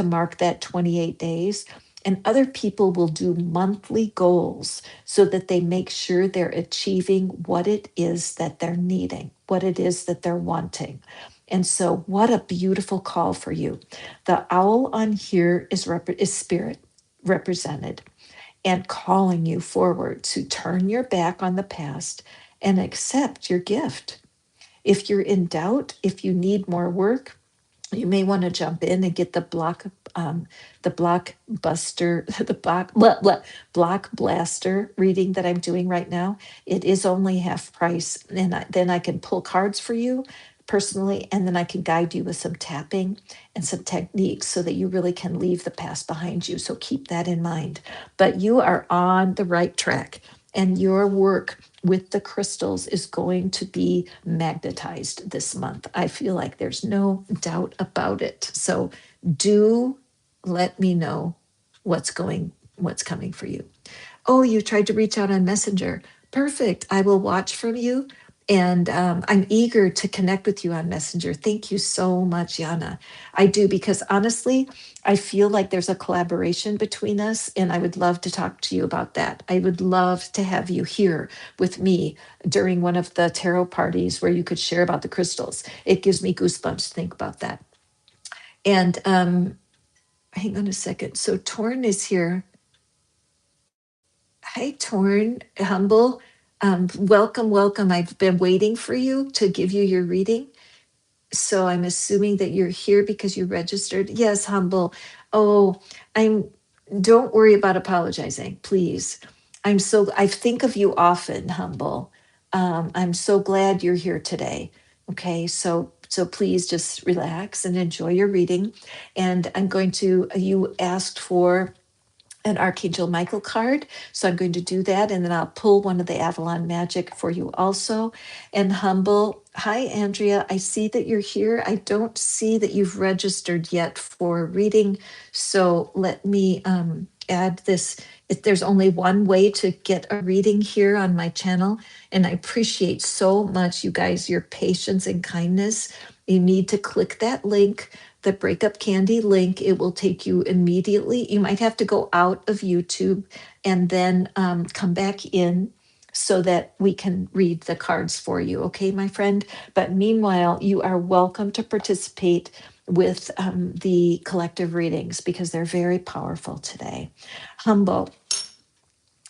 mark that 28 days. And other people will do monthly goals so that they make sure they're achieving what it is that they're needing, what it is that they're wanting. And so, what a beautiful call for you. The owl on here is spirit represented and calling you forward to turn your back on the past and accept your gift. If you're in doubt, if you need more work, you may want to jump in and get the blockbuster, the block blaster reading that I'm doing right now. It is only half price, and then I can pull cards for you personally, and then I can guide you with some tapping and some techniques so that you really can leave the past behind you. So keep that in mind. But you are on the right track, and your work with the crystals is going to be magnetized this month. I feel like there's no doubt about it. So do let me know what's coming for you. Oh, you tried to reach out on Messenger. Perfect. I will watch from you. And I'm eager to connect with you on Messenger. Thank you so much, Yana. I do, because honestly, I feel like there's a collaboration between us, and I would love to talk to you about that. I would love to have you here with me during one of the tarot parties where you could share about the crystals. It gives me goosebumps to think about that. And hang on a second. So Torn is here. Hi, Torn, Humble. Welcome, welcome. I've been waiting for you to give you your reading. So I'm assuming that you're here because you registered. Yes, Humble. Oh, I'm, don't worry about apologizing, please. I think of you often, Humble. I'm so glad you're here today. Okay, so please just relax and enjoy your reading. And you asked for an Archangel Michael card. So I'm going to do that. And then I'll pull one of the Avalon Magic for you also. And Humble, hi, Andrea. I see that you're here. I don't see that you've registered yet for reading. So let me add this. There's only one way to get a reading here on my channel. And I appreciate so much, you guys, your patience and kindness. You need to click that link, the Breakup Candy link. It will take you immediately. You might have to go out of YouTube and then come back in so that we can read the cards for you. Okay, my friend? But meanwhile, you are welcome to participate with the collective readings because they're very powerful today. Humble,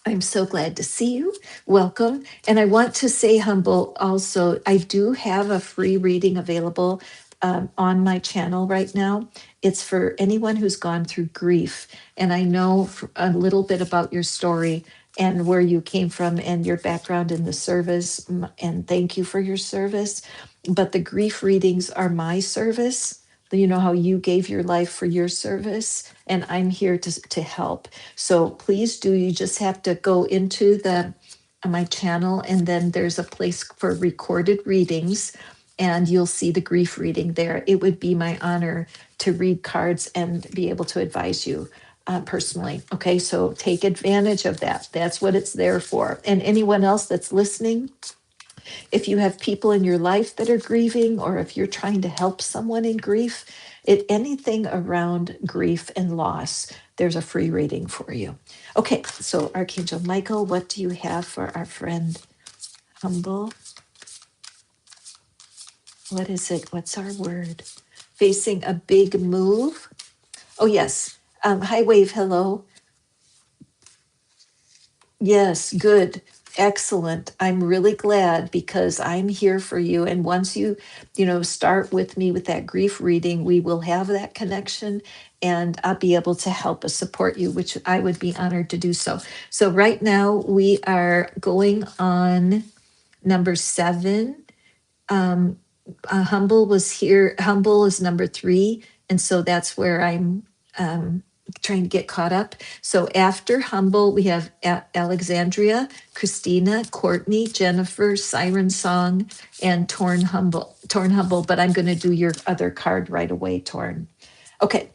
I'm so glad to see you. Welcome. And I want to say, Humble, also, I do have a free reading available on my channel right now. It's for anyone who's gone through grief. And I know a little bit about your story and where you came from and your background in the service. And thank you for your service. But the grief readings are my service. You know how you gave your life for your service, and I'm here to help. So please do. You just have to go into the my channel, and then there's a place for recorded readings, and you'll see the grief reading there. It would be my honor to read cards and be able to advise you personally. Okay, so take advantage of that. That's what it's there for. And anyone else that's listening, if you have people in your life that are grieving, or if you're trying to help someone in grief, anything around grief and loss, there's a free reading for you. Okay, so Archangel Michael, what do you have for our friend Humble? What is it? What's our word? Facing a big move? Oh, yes. Hi, Wave. Hello. Yes, good. Excellent. I'm really glad because I'm here for you. And once you start with me with that grief reading, we will have that connection, and I'll be able to help us support you, which I would be honored to do so. So right now we are going on number 7. Um, Humble was here. Humble is number 3. And so that's where I'm trying to get caught up. So after Humble, we have Alexandria, Christina, Courtney, Jennifer, Siren Song, and Torn Humble. Torn Humble, but I'm going to do your other card right away, Torn. Okay.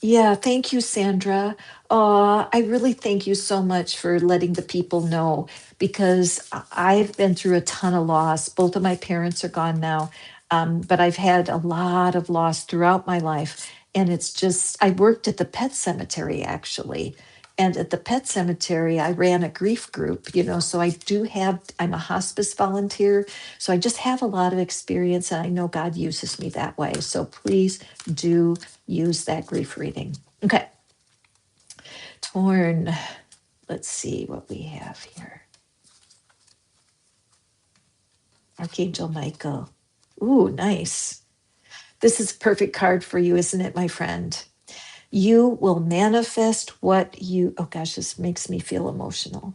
Yeah, thank you, Sandra. I really thank you so much for letting the people know, because I've been through a ton of loss. Both of my parents are gone now, but I've had a lot of loss throughout my life. And it's just, I worked at the pet cemetery actually. And at the pet cemetery, I ran a grief group, so I'm a hospice volunteer. So I just have a lot of experience, and I know God uses me that way. So please do use that grief reading. Okay. Torn. Let's see what we have here. Archangel Michael. Ooh, nice. This is a perfect card for you, isn't it, my friend? You will manifest what you, oh gosh, this makes me feel emotional.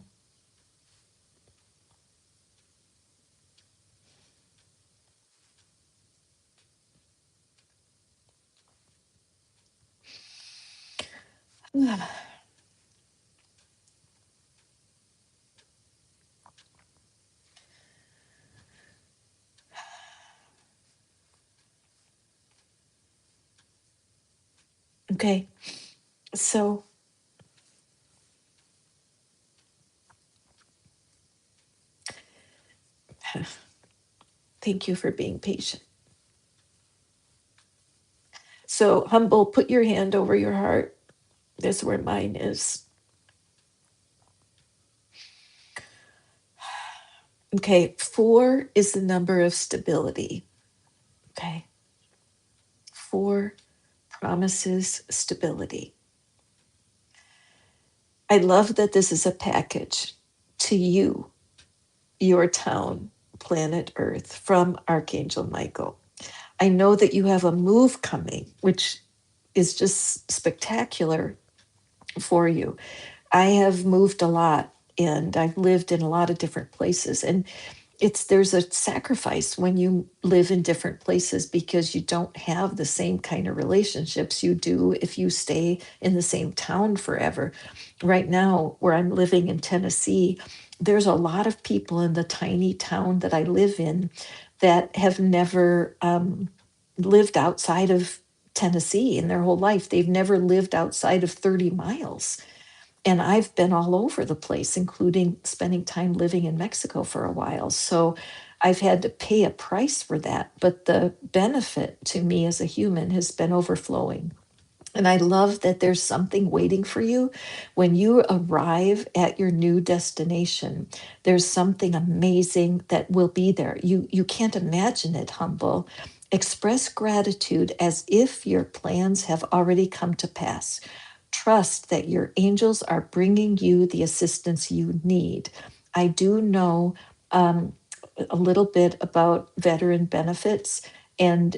Okay, so thank you for being patient. So, Humble, put your hand over your heart. That's where mine is. Okay, 4 is the number of stability. Okay, 4 promises stability. I love that this is a package to you, your town, planet Earth, from Archangel Michael. I know that you have a move coming, which is just spectacular for you. I have moved a lot, and I've lived in a lot of different places, and there's a sacrifice when you live in different places, because you don't have the same kind of relationships you do if you stay in the same town forever. Right now, where I'm living in Tennessee, there's a lot of people in the tiny town that I live in that have never lived outside of Tennessee in their whole life. They've never lived outside of 30 miles. And I've been all over the place, including spending time living in Mexico for a while. So I've had to pay a price for that. But the benefit to me as a human has been overflowing. And I love that there's something waiting for you when you arrive at your new destination. There's something amazing that will be there. You can't imagine it, Humble. Express gratitude as if your plans have already come to pass. Trust that your angels are bringing you the assistance you need. I do know a little bit about veteran benefits, and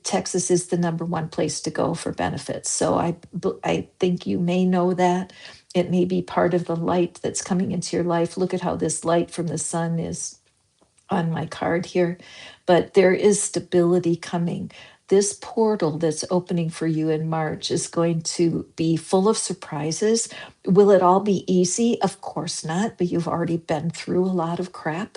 Texas is the number one place to go for benefits. So I think you may know that. It may be part of the light that's coming into your life. Look at how this light from the sun is on my card here, but there is stability coming. This portal that's opening for you in March is going to be full of surprises. Will it all be easy? Of course not, but you've already been through a lot of crap.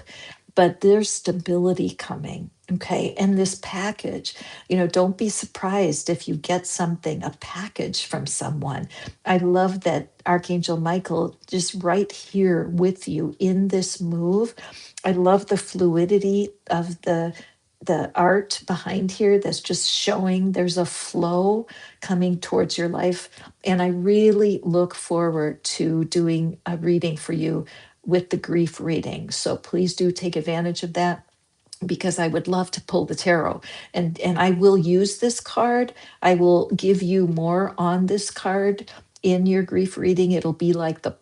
But there's stability coming. Okay. And this package, don't be surprised if you get something, a package from someone. I love that Archangel Michael just right here with you in this move. I love the fluidity of the art behind here that's just showing there's a flow coming towards your life. And I really look forward to doing a reading for you with the grief reading. So please do take advantage of that, because I would love to pull the tarot, and I will use this card. I will give you more on this card in your grief reading. It'll be like the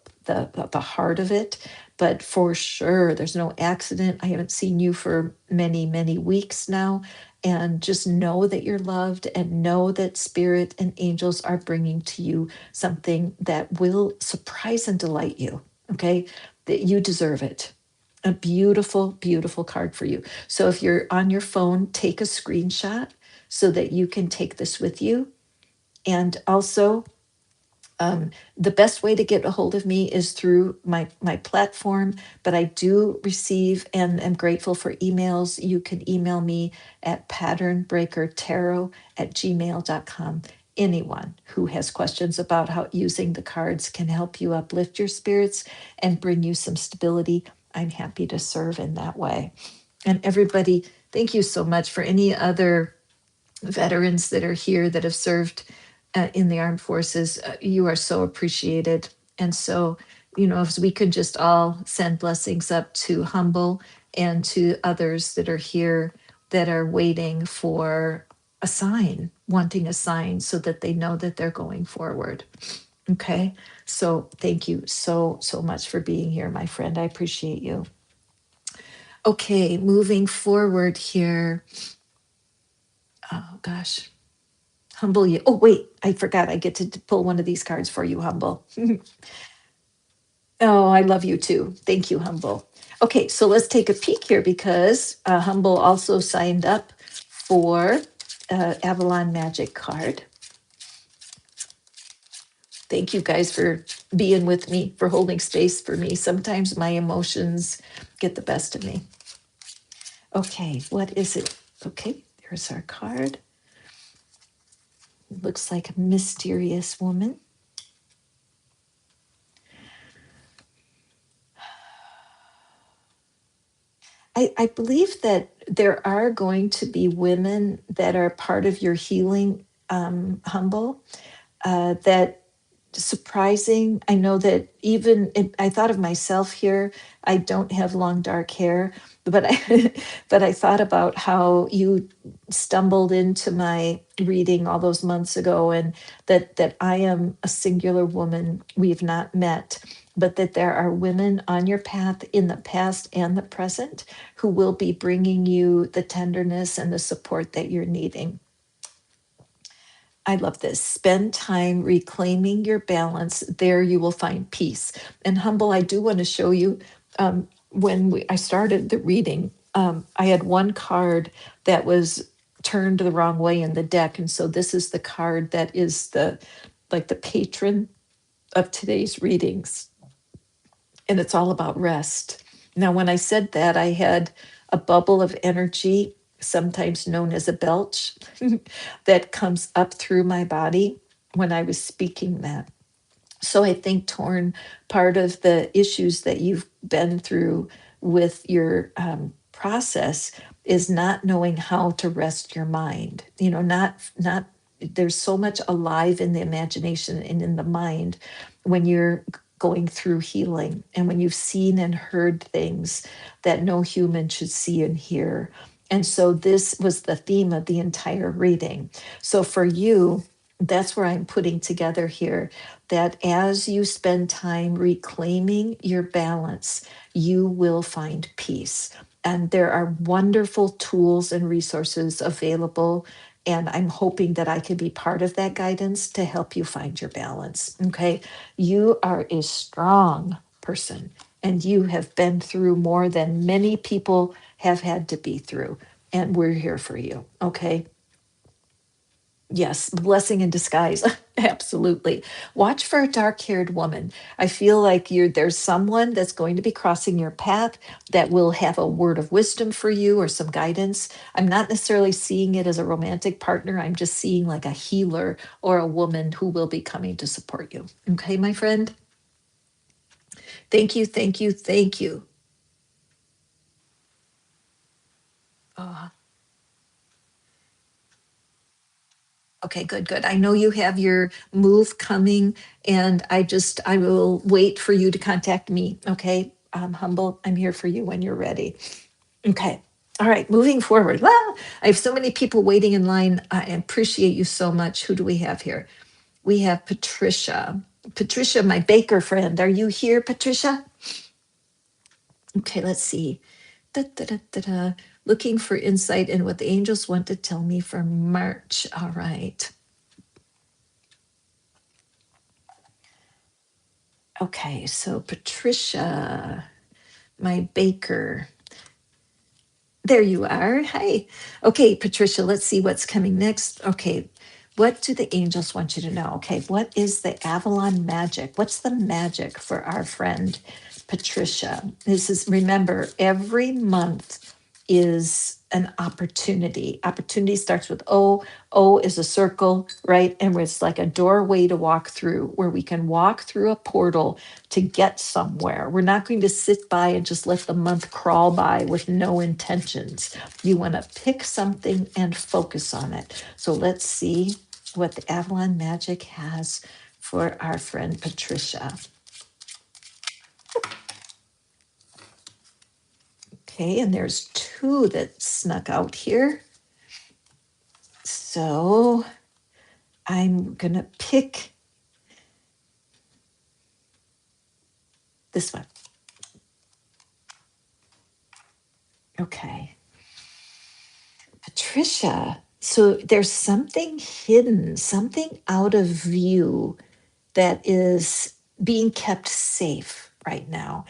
heart of it, but for sure there's no accident. I haven't seen you for many weeks now, and just know that you're loved, and know that spirit and angels are bringing to you something that will surprise and delight you. Okay, that you deserve it. A beautiful, beautiful card for you. So if you're on your phone, take a screenshot so that you can take this with you. And also, the best way to get a hold of me is through my platform, but I do receive and am grateful for emails. You can email me at patternbreakertarot@gmail.com. Anyone who has questions about how using the cards can help you uplift your spirits and bring you some stability, I'm happy to serve in that way. And everybody, thank you so much. For any other veterans that are here that have served in the armed forces, you are so appreciated. And so, if we could just all send blessings up to Humble and to others that are here that are waiting for a sign, wanting a sign so that they know that they're going forward. Okay. So thank you so much for being here, my friend. I appreciate you. Okay, moving forward here. Oh gosh. Humble you. Oh, wait, I forgot. I get to pull one of these cards for you, Humble. Oh, I love you too. Thank you, Humble. Okay, so let's take a peek here, because Humble also signed up for Avalon Magic card. Thank you guys for being with me, for holding space for me. Sometimes my emotions get the best of me. Okay, what is it? Okay, there's our card. Looks like a mysterious woman. I believe that there are going to be women that are part of your healing, Humble, that surprising. I know that I thought of myself here. I don't have long dark hair, but but I thought about how you stumbled into my reading all those months ago, and that I am a singular woman. We've not met, but that there are women on your path in the past and the present who will be bringing you the tenderness and the support that you're needing. I love this. Spend time reclaiming your balance. There you will find peace. And Humble, I do want to show you, when I started the reading, I had one card that was turned the wrong way in the deck. And so this is the card that is the patron of today's readings. And it's all about rest. Now, when I said that, I had a bubble of energy, sometimes known as a belch, that comes up through my body when I was speaking that. So I think, Torn, part of the issues that you've been through with your process is not knowing how to rest your mind. Not there's so much alive in the imagination and in the mind when you're going through healing, and when you've seen and heard things that no human should see and hear. And so this was the theme of the entire reading. So for you, that's where I'm putting together here, that as you spend time reclaiming your balance, you will find peace. And there are wonderful tools and resources available. And I'm hoping that I can be part of that guidance to help you find your balance. Okay. You are a strong person and you have been through more than many people have had to be through. And we're here for you. Okay. Yes, blessing in disguise. Absolutely. Watch for a dark-haired woman. I feel like there's someone that's going to be crossing your path that will have a word of wisdom for you or some guidance. I'm not necessarily seeing it as a romantic partner. I'm just seeing like a healer or a woman who will be coming to support you. Okay, my friend? Thank you, thank you, thank you. Oh, okay, good, good. I know you have your move coming, and I will wait for you to contact me. Okay, Humble, I'm here for you when you're ready. Okay. All right, moving forward. Well, I have so many people waiting in line. I appreciate you so much. Who do we have here? We have Patricia. Patricia, my baker friend. Are you here, Patricia? Okay, let's see. Da, da, da, da, da. Looking for insight in what the angels want to tell me for March. All right. Okay, so Patricia, my baker. There you are. Hi. Okay, Patricia, let's see what's coming next. Okay, what do the angels want you to know? Okay, what is the Avalon magic? What's the magic for our friend Patricia? This is, remember, every month is an opportunity. Opportunity starts with O. O is a circle, right? And it's like a doorway to walk through where we can walk through a portal to get somewhere. We're not going to sit by and just let the month crawl by with no intentions. You want to pick something and focus on it. So let's see what the Avalon Magic has for our friend Patricia. Okay, and there's two that snuck out here. So I'm going to pick this one. Okay. Patricia, so there's something hidden, something out of view that is being kept safe right now.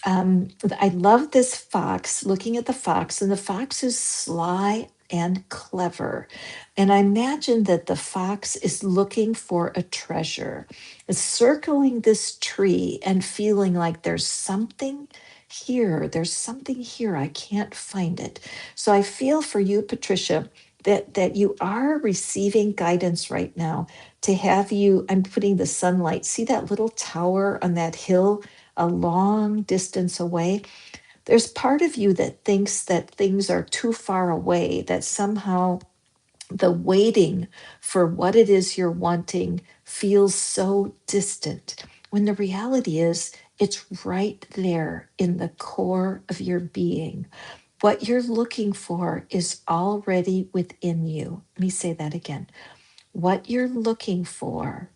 I love this fox, looking at the fox, and the fox is sly and clever. And I imagine that the fox is looking for a treasure, is circling this tree and feeling like there's something here, I can't find it. So I feel for you, Patricia, that you are receiving guidance right now to have you. I'm putting the sunlight. See that little tower on that hill a long distance away? There's part of you that thinks that things are too far away, that somehow the waiting for what it is you're wanting feels so distant, when the reality is it's right there in the core of your being. What you're looking for is already within you. Let me say that again. What you're looking for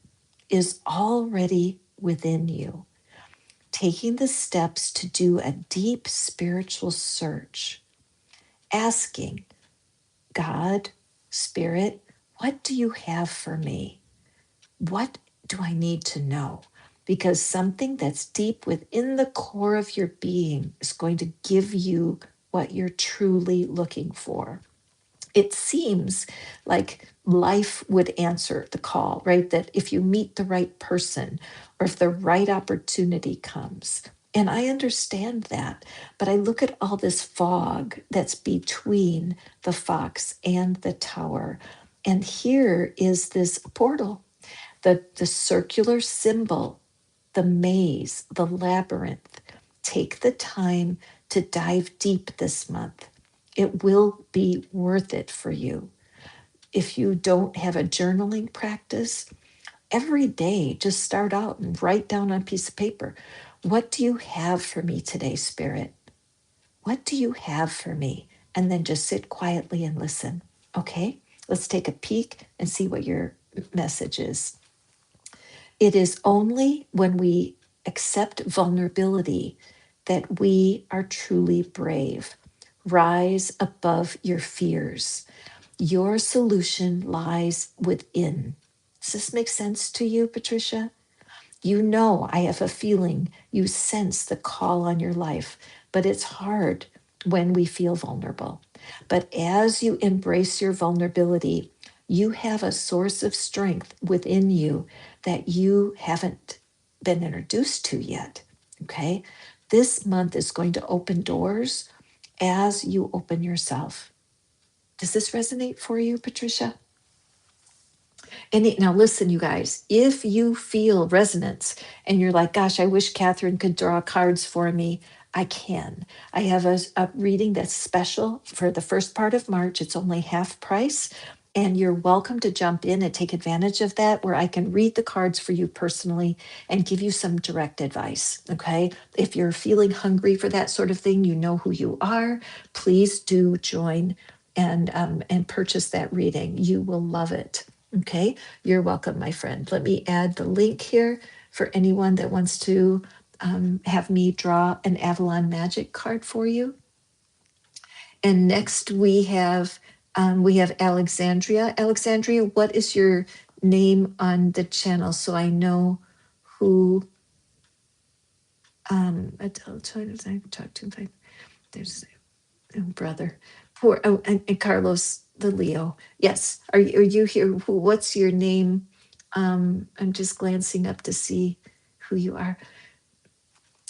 is already within you. Taking the steps to do a deep spiritual search, asking God, Spirit, what do you have for me? What do I need to know? Because something that's deep within the core of your being is going to give you what you're truly looking for. It seems like life would answer the call, right? That if you meet the right person or if the right opportunity comes. And I understand that, but I look at all this fog that's between the fox and the tower. And here is this portal, the circular symbol, the maze, the labyrinth. Take the time to dive deep this month. It will be worth it for you. If you don't have a journaling practice, every day just start out and write down on a piece of paper. What do you have for me today, Spirit? What do you have for me? And then just sit quietly and listen. Okay, let's take a peek and see what your message is. It is only when we accept vulnerability that we are truly brave. Rise above your fears. Your solution lies within. Does this make sense to you, Patricia? You know, I have a feeling you sense the call on your life, but it's hard when we feel vulnerable. But as you embrace your vulnerability, you have a source of strength within you that you haven't been introduced to yet. Okay. This month is going to open doors as you open yourself. Does this resonate for you, Patricia? Now, listen, you guys, if you feel resonance and you're like, gosh, I wish Catherine could draw cards for me, I can. I have a reading that's special for the first part of March. It's only half price. And you're welcome to jump in and take advantage of that, where I can read the cards for you personally and give you some direct advice. Okay. If you're feeling hungry for that sort of thing, you know who you are. Please do join and purchase that reading. You will love it. Okay, you're welcome, my friend. Let me add the link here for anyone that wants to have me draw an Avalon Magic card for you. And next we have Alexandria. Alexandria, what is your name on the channel so I know who? I'll try to talk to him. There's brother. Poor and Carlos the Leo. Yes. Are you here? What's your name? I'm just glancing up to see who you are.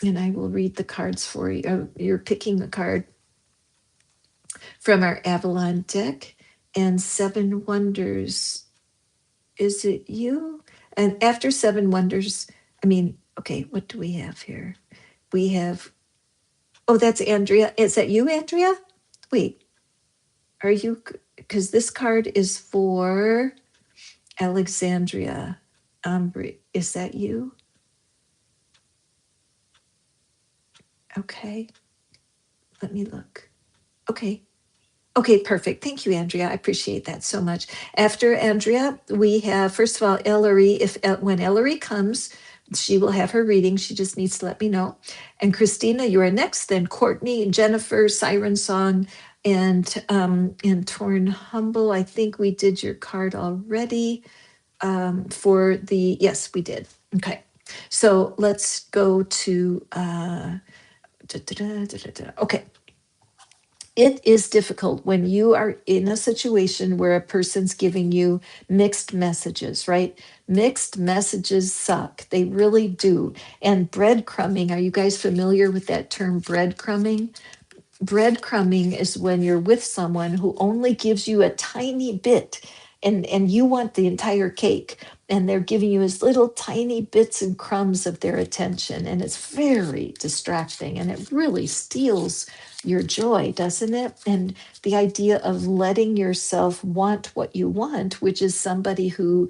And I will read the cards for you. You're picking a card from our Avalon deck. And Seven Wonders. Is it you? And after Seven Wonders, okay, what do we have here? We have, oh, that's Andrea. Is that you, Andrea? Wait, are you, because this card is for Alexandria. Is that you? Okay, let me look. Okay. Okay, perfect. Thank you, Andrea. I appreciate that so much. After Andrea, we have, first of all, Ellery. When Ellery comes, she will have her reading. She just needs to let me know. And Christina, you are next. Then Courtney, Jennifer, Siren Song, and Torn Humble. I think we did your card already. Yes, we did. Okay. So let's go to, okay. It is difficult when you are in a situation where a person's giving you mixed messages, right? Mixed messages suck. They really do. And breadcrumbing, are you guys familiar with that term, breadcrumbing? Breadcrumbing is when you're with someone who only gives you a tiny bit and you want the entire cake, and they're giving you as little tiny bits and crumbs of their attention, and it's very distracting and it really steals your joy, doesn't it? And the idea of letting yourself want what you want, which is somebody who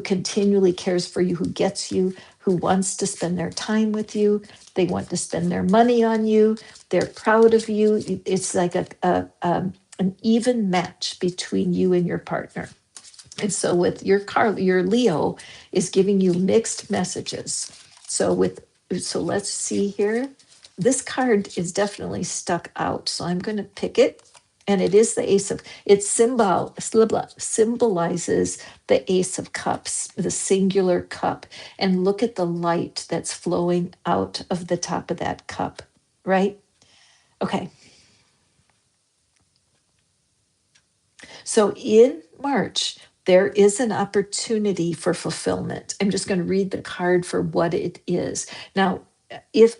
continually cares for you, who gets you, who wants to spend their time with you, they want to spend their money on you, they're proud of you. It's like an even match between you and your partner. And so with your Leo is giving you mixed messages. So let's see here. This card is definitely stuck out. So I'm going to pick it. And it is the Ace of, symbolizes the Ace of Cups, the singular cup. And look at the light that's flowing out of the top of that cup, right? Okay. So in March, there is an opportunity for fulfillment. I'm just going to read the card for what it is. Now, if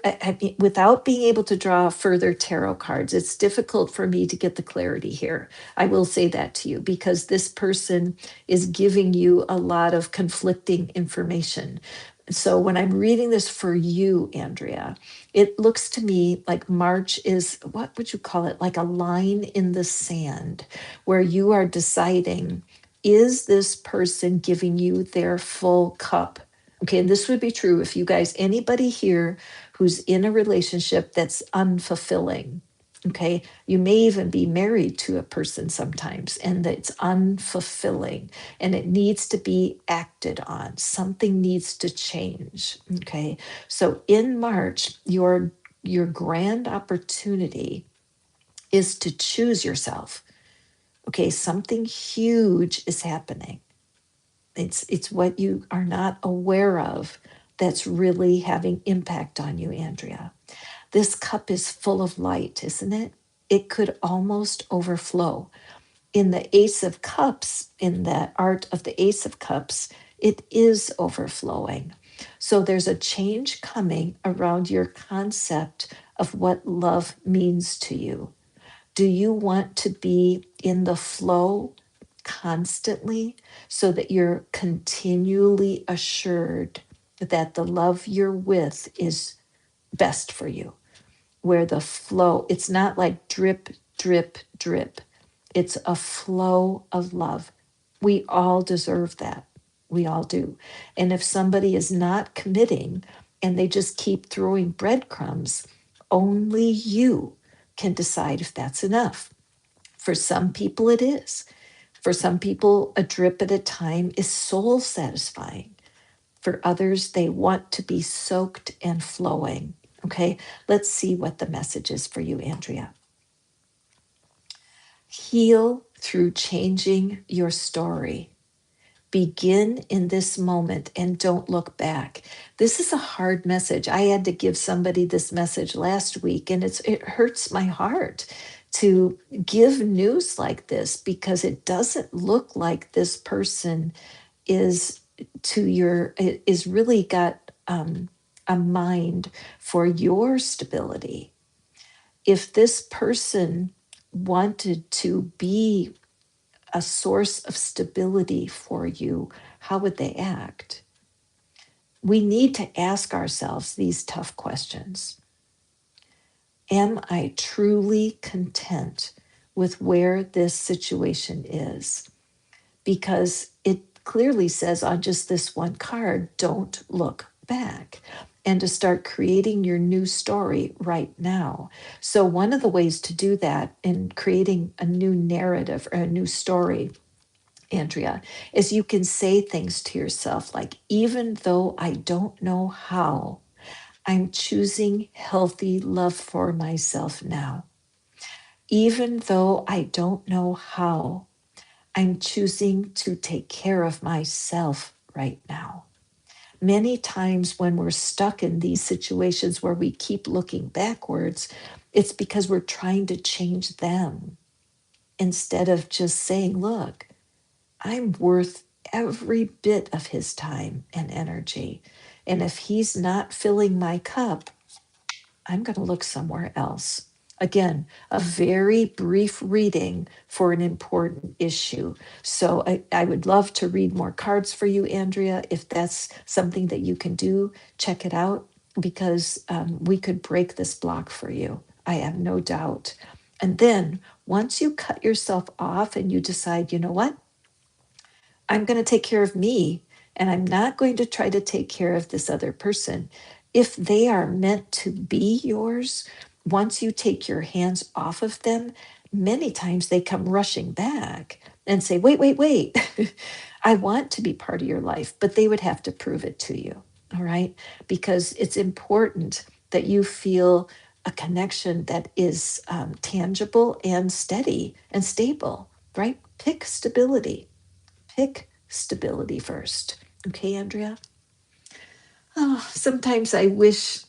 without being able to draw further tarot cards, it's difficult for me to get the clarity here. I will say that to you because this person is giving you a lot of conflicting information. So when I'm reading this for you, Andrea, it looks to me like March is, what would you call it? Like a line in the sand where you are deciding, is this person giving you their full cup? Okay, and this would be true if you guys, anybody here who's in a relationship that's unfulfilling. Okay, you may even be married to a person sometimes and it's unfulfilling and it needs to be acted on. Something needs to change. Okay, so in March, your grand opportunity is to choose yourself. Okay, something huge is happening. It's what you are not aware of that's really having impact on you, Andrea. This cup is full of light, isn't it? It could almost overflow. In the Ace of Cups, in the art of the Ace of Cups, it is overflowing. So there's a change coming around your concept of what love means to you. Do you want to be in the flow constantly so that you're continually assured that the love you're with is best for you? Where the flow, it's not like drip, drip, drip. It's a flow of love. We all deserve that. We all do. And if somebody is not committing and they just keep throwing breadcrumbs, only you can decide if that's enough. For some people, it is. For some people, a drip at a time is soul satisfying. For others, they want to be soaked and flowing. Okay, let's see what the message is for you, Andrea. Heal through changing your story. Begin in this moment and don't look back. This is a hard message. I had to give somebody this message last week, and it hurts my heart to give news like this because it doesn't look like this person is is really got a mind for your stability. If this person wanted to be a source of stability for you, how would they act? We need to ask ourselves these tough questions. Am I truly content with where this situation is? Because it clearly says on just this one card, don't look back, and to start creating your new story right now. So, one of the ways to do that in creating a new narrative or a new story, Andrea, is you can say things to yourself like, even though I don't know how, I'm choosing healthy love for myself now. Even though I don't know how, I'm choosing to take care of myself right now. Many times when we're stuck in these situations where we keep looking backwards, it's because we're trying to change them instead of just saying, look, I'm worth every bit of his time and energy. And if he's not filling my cup, I'm going to look somewhere else. Again, a very brief reading for an important issue. So I would love to read more cards for you, Andrea. If that's something that you can do, check it out because we could break this block for you. I have no doubt. And then once you cut yourself off and you decide, you know what? I'm going to take care of me and I'm not going to try to take care of this other person. If they are meant to be yours, once you take your hands off of them, many times they come rushing back and say, wait, wait, wait. I want to be part of your life, but they would have to prove it to you. All right. Because it's important that you feel a connection that is tangible and steady and stable, right? Pick stability. Pick stability first. Okay, Andrea? Oh, sometimes I wish,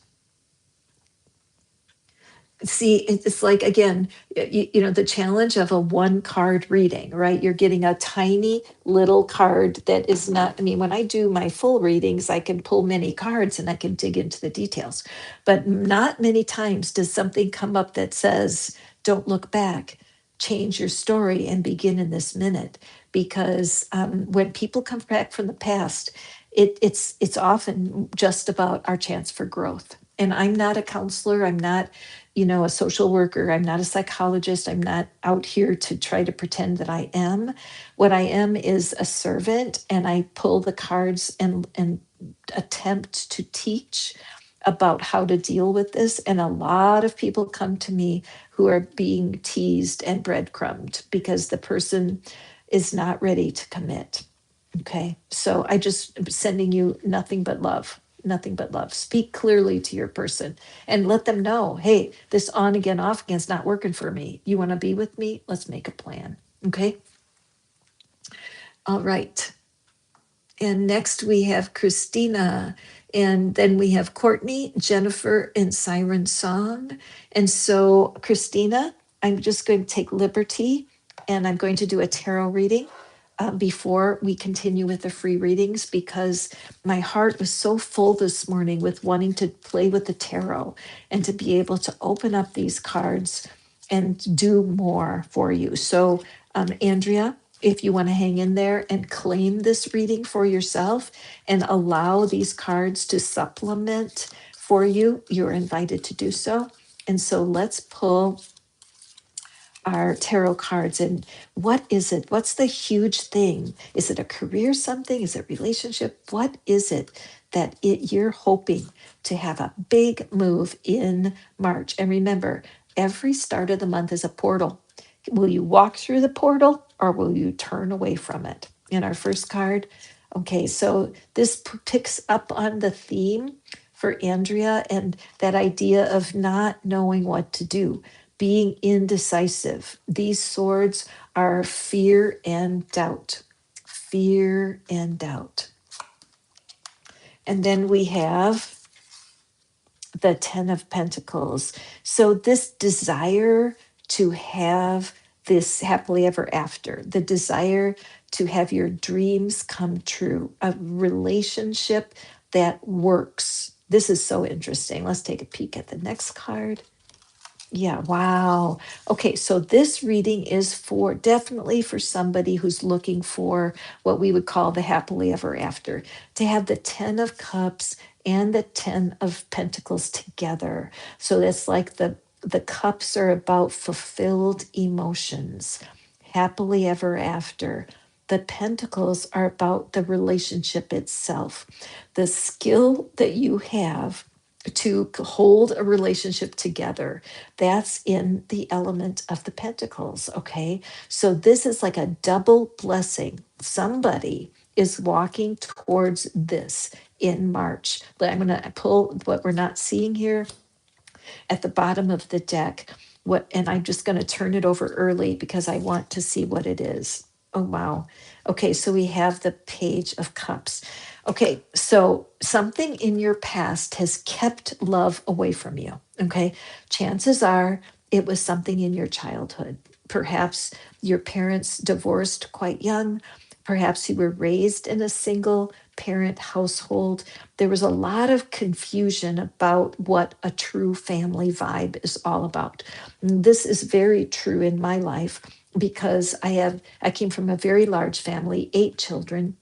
see, it's like, again, the challenge of a one card reading, right? You're getting a tiny little card that is not, I mean, when I do my full readings, I can pull many cards and I can dig into the details. But not many times does something come up that says, don't look back, change your story and begin in this minute. Because when people come back from the past, it's often just about our chance for growth. And I'm not a counselor. I'm not, a social worker. I'm not a psychologist. I'm not out here to try to pretend that I am. What I am is a servant, and I pull the cards and attempt to teach about how to deal with this. And a lot of people come to me who are being teased and breadcrumbed because the person is not ready to commit. Okay. So I just am sending you nothing but love. nothing but love. Speak clearly to your person and let them know, hey, this on again, off again is not working for me. You want to be with me? Let's make a plan. Okay. All right. And next we have Christina, and then we have Courtney, Jennifer, and Siren Song. And so, Christina, I'm just going to take liberty and I'm going to do a tarot reading before we continue with the free readings, because my heart was so full this morning with wanting to play with the tarot and to be able to open up these cards and do more for you. So, Andrea, if you want to hang in there and claim this reading for yourself and allow these cards to supplement for you, you're invited to do so. And so let's pull our tarot cards. And what is it? What's the huge thing? Is it a career something? Is it relationship? What is it that you're hoping to have a big move in March? And remember, every start of the month is a portal. Will you walk through the portal or will you turn away from it? In our first card, okay, so this picks up on the theme for Andrea and that idea of not knowing what to do, being indecisive. These swords are fear and doubt. Fear and doubt. And then we have the 10 of Pentacles. So, this desire to have this happily ever after, the desire to have your dreams come true, a relationship that works. This is so interesting. Let's take a peek at the next card. Yeah, wow. Okay, so this reading is for definitely for somebody who's looking for what we would call the happily ever after, to have the 10 of Cups and the 10 of Pentacles together. So that's like the cups are about fulfilled emotions, happily ever after. The pentacles are about the relationship itself, the skill that you have to hold a relationship together. That's in the element of the pentacles. Okay. So this is like a double blessing. Somebody is walking towards this in March. But I'm going to pull what we're not seeing here at the bottom of the deck. What, and I'm just going to turn it over early because I want to see what it is. Oh, wow. Okay, so we have the Page of Cups. Okay, so something in your past has kept love away from you. Okay, chances are it was something in your childhood. Perhaps your parents divorced quite young. Perhaps you were raised in a single parent household. There was a lot of confusion about what a true family vibe is all about. And this is very true in my life because I came from a very large family, 8 children.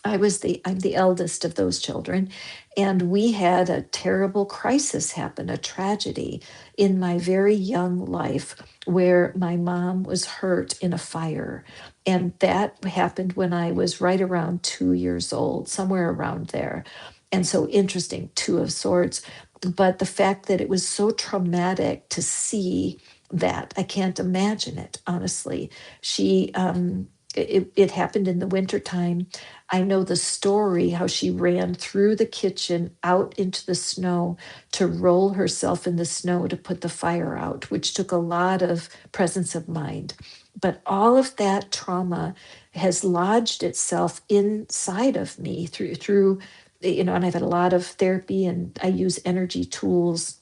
I'm the eldest of those children, and we had a terrible crisis happen, a tragedy in my very young life where my mom was hurt in a fire. And that happened when I was right around 2 years old, somewhere around there. And so interesting, Two of Swords. But the fact that it was so traumatic to see that, I can't imagine it, honestly. It happened in the wintertime. I know the story how she ran through the kitchen out into the snow to roll herself in the snow to put the fire out, which took a lot of presence of mind. But all of that trauma has lodged itself inside of me through and I've had a lot of therapy and I use energy tools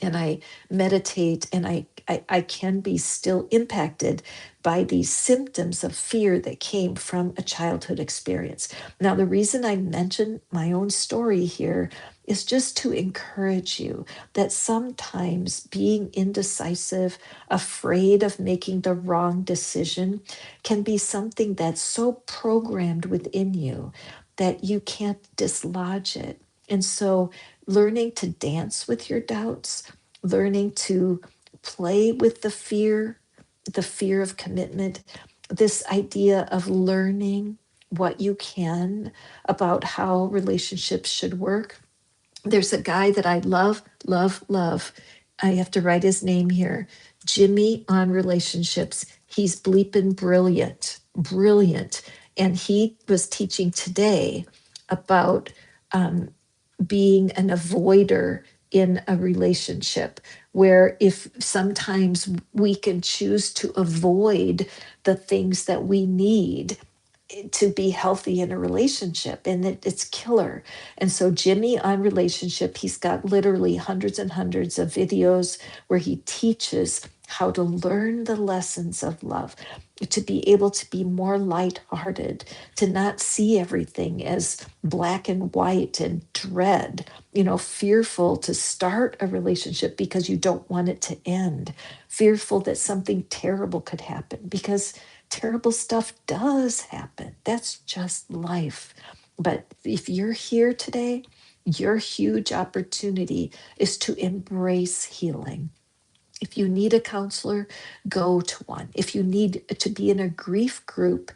and I meditate and I can be still impacted by these symptoms of fear that came from a childhood experience. Now, the reason I mention my own story here is just to encourage you that sometimes being indecisive, afraid of making the wrong decision, can be something that's so programmed within you that you can't dislodge it. And so, learning to dance with your doubts, learning to play with the fear of commitment, this idea of learning what you can about how relationships should work. There's a guy that I love, love, love. I have to write his name here. Jimmy on relationships. He's bleeping brilliant, brilliant. And he was teaching today about being an avoider in a relationship, where if sometimes we can choose to avoid the things that we need to be healthy in a relationship, and it's killer. And so Jimmy on relationship, he's got literally hundreds and hundreds of videos where he teaches how to learn the lessons of love, to be able to be more lighthearted, to not see everything as black and white and dread, fearful to start a relationship because you don't want it to end, fearful that something terrible could happen, because terrible stuff does happen. That's just life. But if you're here today, your huge opportunity is to embrace healing. If you need a counselor, go to one. If you need to be in a grief group,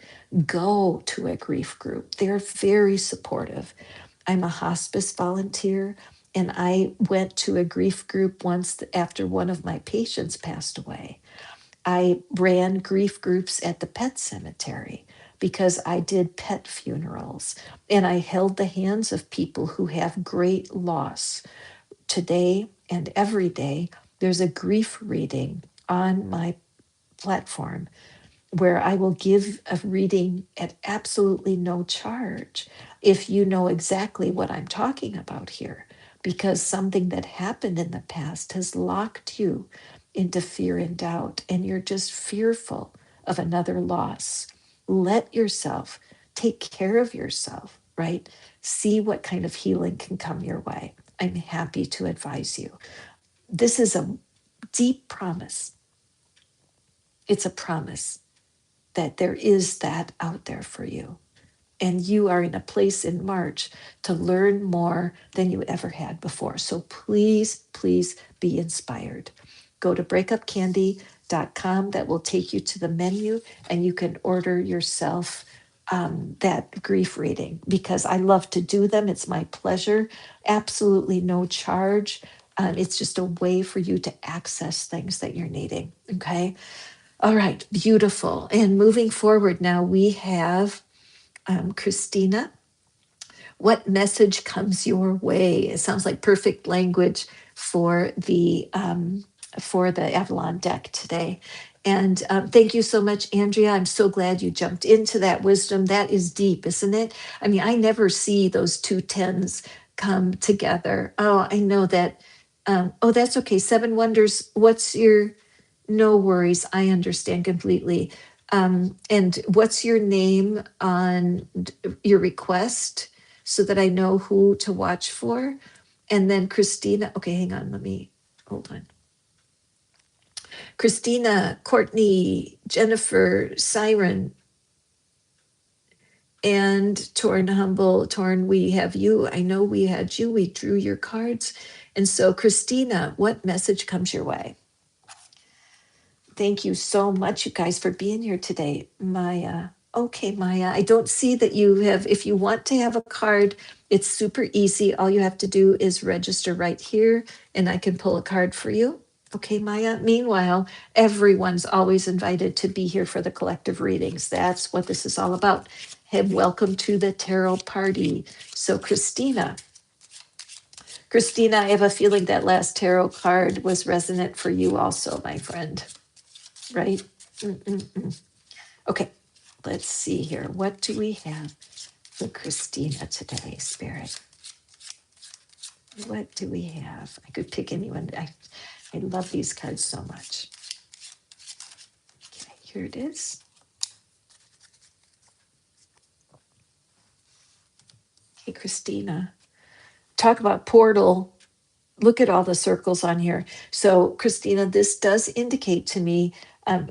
go to a grief group. They're very supportive. I'm a hospice volunteer, and I went to a grief group once after one of my patients passed away. I ran grief groups at the pet cemetery because I did pet funerals, and I held the hands of people who have great loss. Today and every day, there's a grief reading on my platform where I will give a reading at absolutely no charge if you know exactly what I'm talking about here, because something that happened in the past has locked you into fear and doubt, and you're just fearful of another loss. Let yourself take care of yourself, right? See what kind of healing can come your way. I'm happy to advise you. This is a deep promise. It's a promise that there is that out there for you. And you are in a place in March to learn more than you ever had before. So please, please be inspired. Go to breakupcandy.com. That will take you to the menu, and you can order yourself that grief reading, because I love to do them. It's my pleasure. Absolutely no charge. It's just a way for you to access things that you're needing. Okay. All right, beautiful. And moving forward now, we have Christina. What message comes your way? It sounds like perfect language for the Avalon deck today. And thank you so much, Andrea. I'm so glad you jumped into that wisdom. That is deep, isn't it? I mean, I never see those two tens come together. Oh, I know that. Oh, that's okay. Seven Wonders. What's your no worries. I understand completely. And what's your name on your request so that I know who to watch for? And then Christina. Okay, hang on. Let me hold on. Christina, Courtney, Jennifer, Siren, and Torn Humble. Torn, we have you. I know we had you. We drew your cards. And so, Christina, what message comes your way? Thank you so much, you guys, for being here today. Maya. Okay, Maya, I don't see that you have, if you want to have a card, it's super easy. All you have to do is register right here, and I can pull a card for you. Okay, Maya. Meanwhile, everyone's always invited to be here for the collective readings. That's what this is all about. Hey, welcome to the tarot party. So, Christina, I have a feeling that last tarot card was resonant for you also, my friend. Right? Mm-mm-mm. Okay, let's see here. What do we have for Christina today, Spirit? What do we have? I could pick anyone. I love these cards so much. Okay, here it is. Okay, Christina. Talk about portal. Look at all the circles on here. So, Christina, this does indicate to me,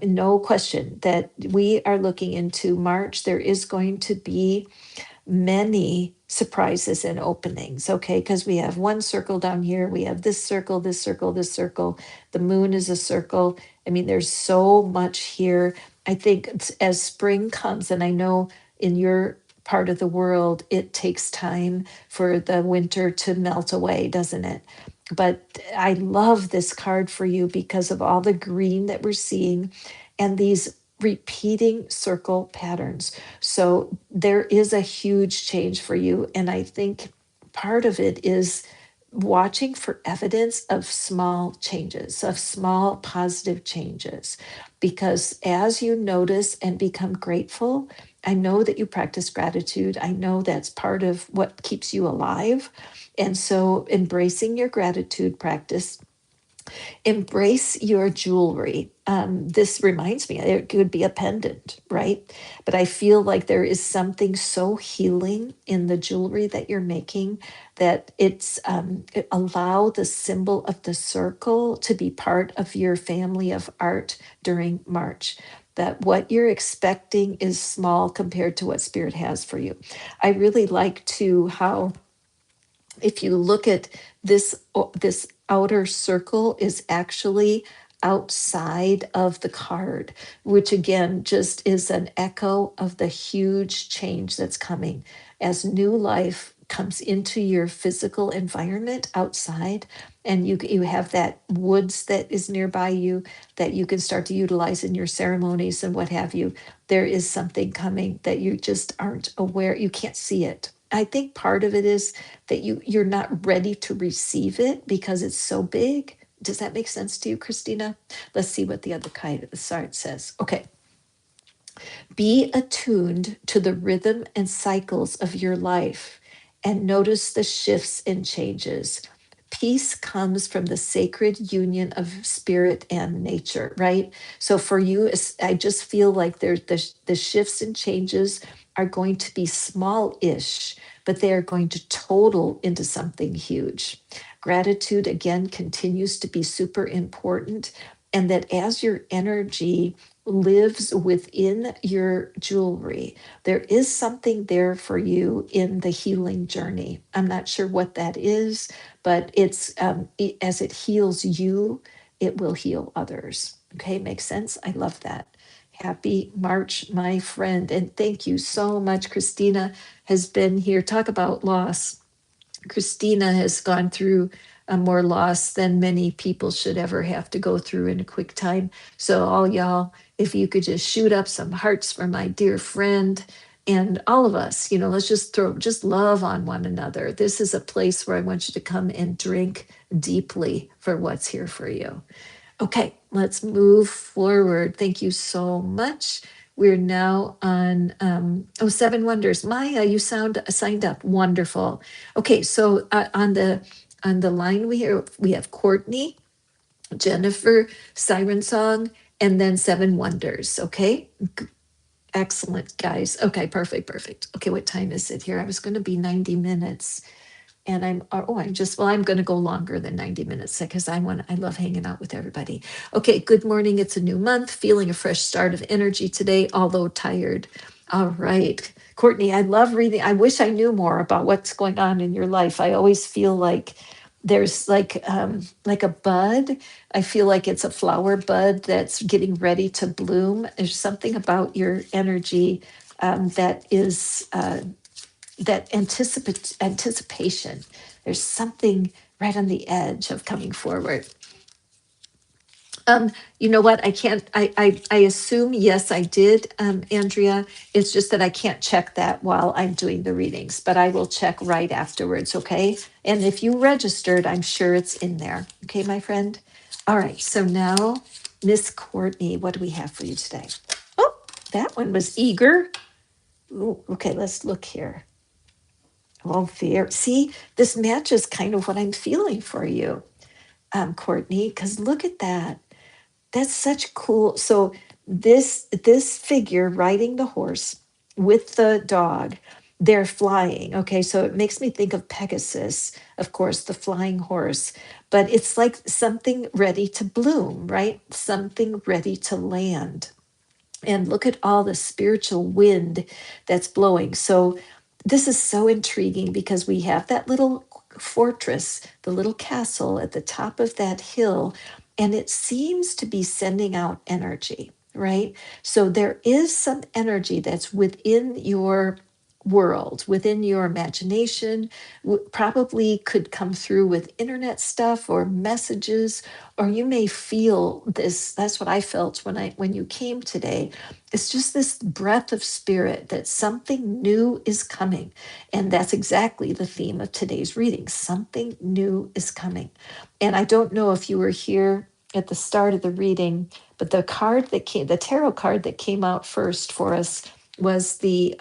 no question, that we are looking into March. There is going to be many surprises and openings, okay? Because we have one circle down here, we have this circle, this circle, this circle. The moon is a circle. I mean, there's so much here. I think as spring comes, and I know in your part of the world, it takes time for the winter to melt away, doesn't it? But I love this card for you because of all the green that we're seeing and these repeating circle patterns. So there is a huge change for you. And I think part of it is watching for evidence of small changes, of small positive changes. Because as you notice and become grateful, I know that you practice gratitude. I know that's part of what keeps you alive. And so embracing your gratitude practice, embrace your jewelry. This reminds me, it could be a pendant, right? But I feel like there is something so healing in the jewelry that you're making that it allow the symbol of the circle to be part of your family of art during March. That what you're expecting is small compared to what Spirit has for you. I really like to how if you look at this outer circle is actually outside of the card, which again just is an echo of the huge change that's coming as new life comes into your physical environment outside, and you have that woods that is nearby you that you can start to utilize in your ceremonies and what have you. There is something coming that you just aren't aware, you can't see it. I think part of it is that you're not ready to receive it because it's so big. Does that make sense to you, Christina? Let's see what the other kind of the chart says. Okay. Be attuned to the rhythm and cycles of your life and notice the shifts and changes. Peace comes from the sacred union of spirit and nature, right? So for you, I just feel like there's the shifts and changes are going to be small-ish, but they are going to total into something huge. Gratitude, again, continues to be super important. And that as your energy lives within your jewelry, there is something there for you in the healing journey. I'm not sure what that is, but as it heals you, it will heal others. Okay, makes sense? I love that. Happy March, my friend. And thank you so much. Christina has been here. Talk about loss. Christina has gone through more loss than many people should ever have to go through in a quick time. So, all y'all, if you could just shoot up some hearts for my dear friend and all of us, let's just love on one another. This is a place where I want you to come and drink deeply for what's here for you. Okay, let's move forward. Thank you so much. We're now on Seven Wonders. Maya, you signed up. Wonderful. Okay, so on the line we have Courtney, Jennifer, Siren Song, and then Seven Wonders. Okay, excellent, guys. Okay, perfect. Okay, what time is it here? I was going to be 90 minutes. And I'm going to go longer than 90 minutes because I love hanging out with everybody. Okay, good morning. It's a new month, feeling a fresh start of energy today, although tired. All right. Courtney, I love reading. I wish I knew more about what's going on in your life. I always feel like there's like a bud. I feel like it's a flower bud that's getting ready to bloom. There's something about your energy that is that anticipation. There's something right on the edge of coming forward. You know what? I can't. I assume yes, I did, Andrea. It's just that I can't check that while I'm doing the readings, but I will check right afterwards. Okay. And if you registered, I'm sure it's in there. Okay, my friend. All right. So now, Miss Courtney, what do we have for you today? Oh, that one was eager. Ooh, okay, let's look here. Well, fair. See, this matches kind of what I'm feeling for you, Courtney. Because look at that. That's such cool. So this figure riding the horse with the dog, they're flying. Okay, so it makes me think of Pegasus, of course, the flying horse. But it's like something ready to bloom, right? Something ready to land. And look at all the spiritual wind that's blowing. So this is so intriguing because we have that little fortress, the little castle at the top of that hill, and it seems to be sending out energy, right? So there is some energy that's within your world, within your imagination, probably could come through with internet stuff or messages, or you may feel this. That's what I felt when you came today. It's just this breath of spirit that something new is coming. And that's exactly the theme of today's reading. Something new is coming. And I don't know if you were here at the start of the reading, but the tarot card that came out first for us was the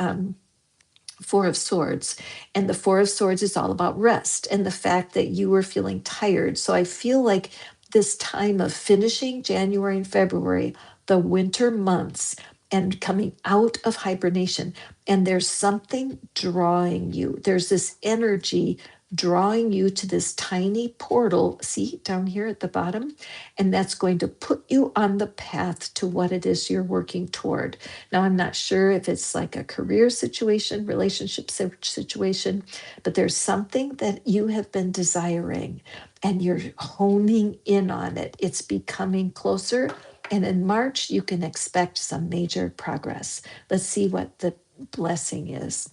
Four of Swords. And the Four of Swords is all about rest and the fact that you were feeling tired. So I feel like this time of finishing January and February, the winter months, and coming out of hibernation, and there's something drawing you. There's this energy drawing you to this tiny portal, see down here at the bottom, and that's going to put you on the path to what it is you're working toward. Now, I'm not sure if it's like a career situation, relationship situation, but there's something that you have been desiring and you're honing in on it. It's becoming closer. And in March, you can expect some major progress. Let's see what the blessing is.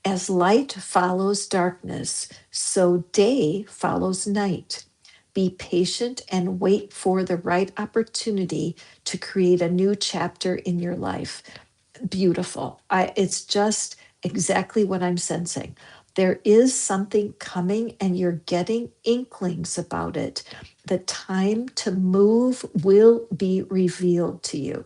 As light follows darkness, so day follows night. Be patient and wait for the right opportunity to create a new chapter in your life. Beautiful. It's just exactly what I'm sensing. There is something coming and you're getting inklings about it. The time to move will be revealed to you.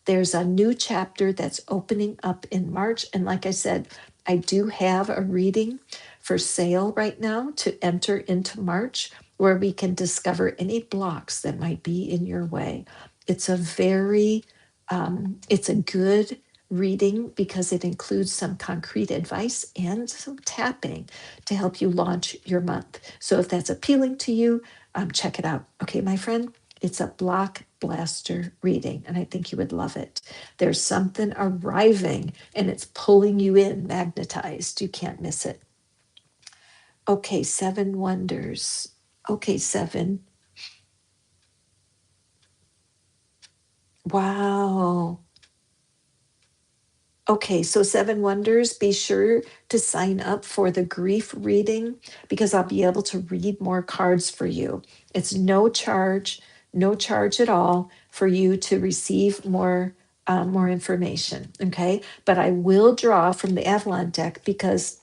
There's a new chapter that's opening up in March. And like I said, I do have a reading for sale right now to enter into March where we can discover any blocks that might be in your way. It's a very, it's a good reading because it includes some concrete advice and some tapping to help you launch your month. So if that's appealing to you, check it out. Okay, my friend, it's a block blaster reading, and I think you would love it. There's something arriving and it's pulling you in, magnetized. You can't miss it. Okay, seven wonders. Okay, seven. Wow. Okay, so Seven Wonders, be sure to sign up for the grief reading because I'll be able to read more cards for you. It's no charge, no charge at all for you to receive more information. Okay, but I will draw from the Avalon deck because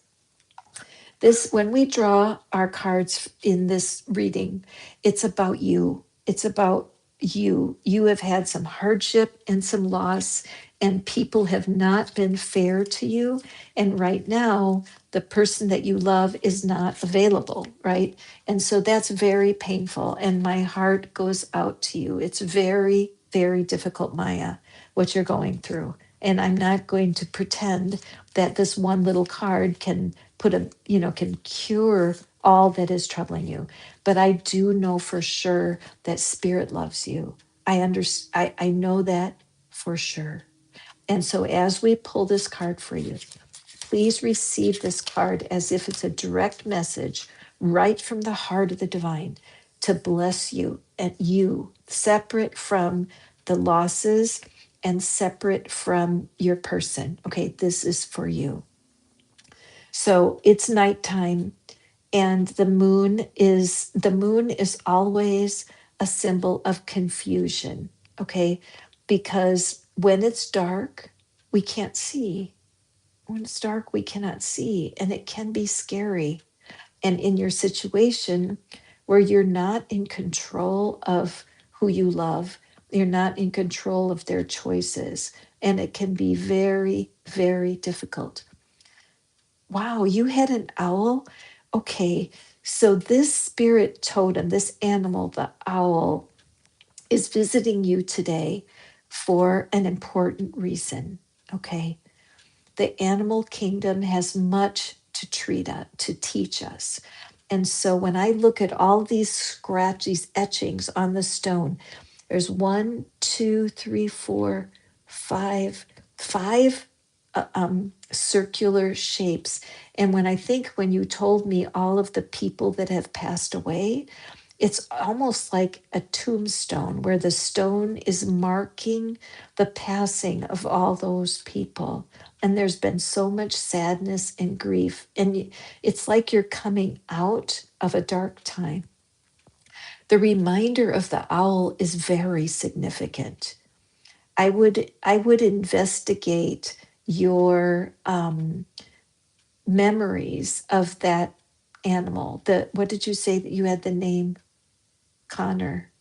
this, when we draw our cards in this reading, it's about you. It's about you. You have had some hardship and some loss, and people have not been fair to you. And right now, the person that you love is not available, right? And so that's very painful. And my heart goes out to you. It's very, very difficult, Maya, what you're going through. And I'm not going to pretend that this one little card can can cure all that is troubling you. But I do know for sure that spirit loves you. I know that for sure. And so as we pull this card for you, please receive this card as if it's a direct message right from the heart of the divine to bless you, and you separate from the losses and separate from your person. Okay, this is for you. So it's nighttime, and the moon is always a symbol of confusion. Okay, because when it's dark, we can't see. When it's dark, we cannot see, and it can be scary. And in your situation where you're not in control of who you love, you're not in control of their choices, and it can be very, very difficult. Wow, you had an owl? Okay, so this spirit totem, this animal, the owl, is visiting you today for an important reason. Okay, the animal kingdom has much to teach us. And so when I look at all these these etchings on the stone, there's one, two, three, four, five circular shapes. And when you told me all of the people that have passed away, It's almost like a tombstone where the stone is marking the passing of all those people. And there's been so much sadness and grief. And it's like you're coming out of a dark time. The reminder of the owl is very significant. I would investigate your memories of that animal. The what did you say that you had the name Connor?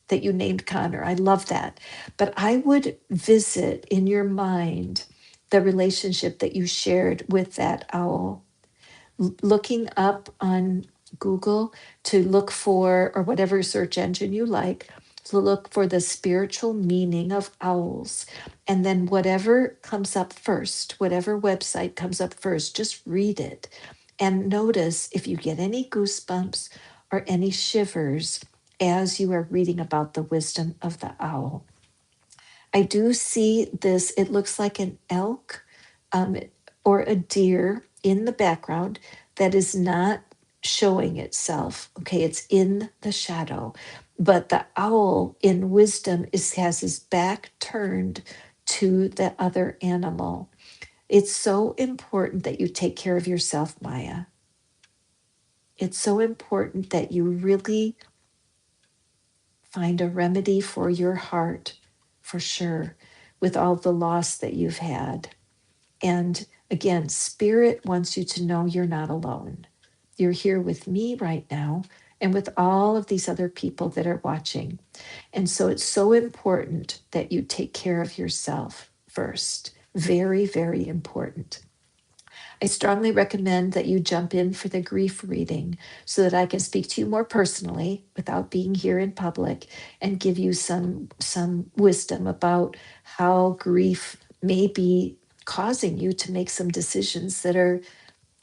That you named Connor. I love that. But I would visit in your mind the relationship that you shared with that owl, looking up on Google to look for, or whatever search engine you like, to look for the spiritual meaning of owls. And then whatever comes up first, whatever website comes up first, just read it and notice if you get any goosebumps or any shivers as you are reading about the wisdom of the owl. I do see this, it looks like an elk um, or a deer in the background that is not showing itself. Okay, it's in the shadow. But the owl in wisdom has his back turned to the other animal. It's so important that you take care of yourself, Maya. It's so important that you really find a remedy for your heart, for sure, with all the loss that you've had. And again, Spirit wants you to know you're not alone. You're here with me right now and with all of these other people that are watching. And so it's so important that you take care of yourself first. Very, very important. I strongly recommend that you jump in for the grief reading so that I can speak to you more personally without being here in public and give you some wisdom about how grief may be causing you to make some decisions that are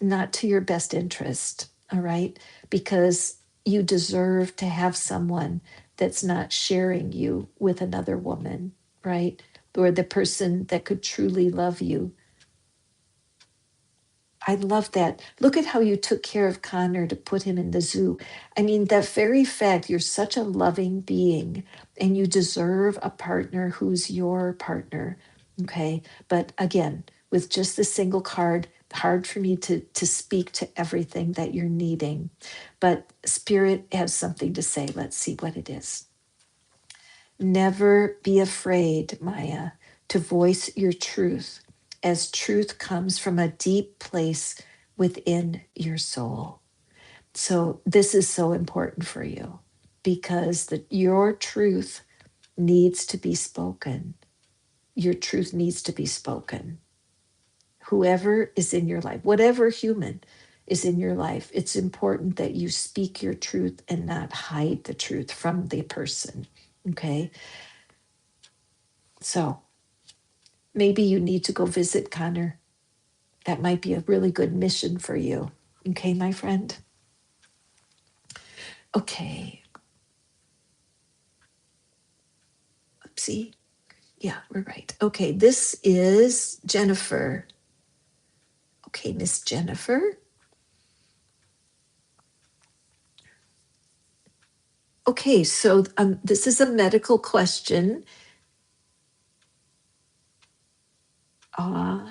not to your best interest, all right? Because you deserve to have someone that's not sharing you with another woman, right? Or the person that could truly love you. I love that. Look at how you took care of Connor to put him in the zoo. I mean, that very fact, you're such a loving being and you deserve a partner who's your partner. Okay. But again, with just the single card, hard for me to speak to everything that you're needing. But Spirit has something to say. Let's see what it is. Never be afraid, Maya, to voice your truth, as truth comes from a deep place within your soul. So, this is so important for you because your truth needs to be spoken. Your truth needs to be spoken. Whoever is in your life, whatever human is in your life, it's important that you speak your truth and not hide the truth from the person. Okay. So, maybe you need to go visit Connor. That might be a really good mission for you. Okay, my friend? Okay. Oopsie. Yeah, we're right. Okay, this is Jennifer. Okay, Miss Jennifer. Okay, so this is a medical question. Uh,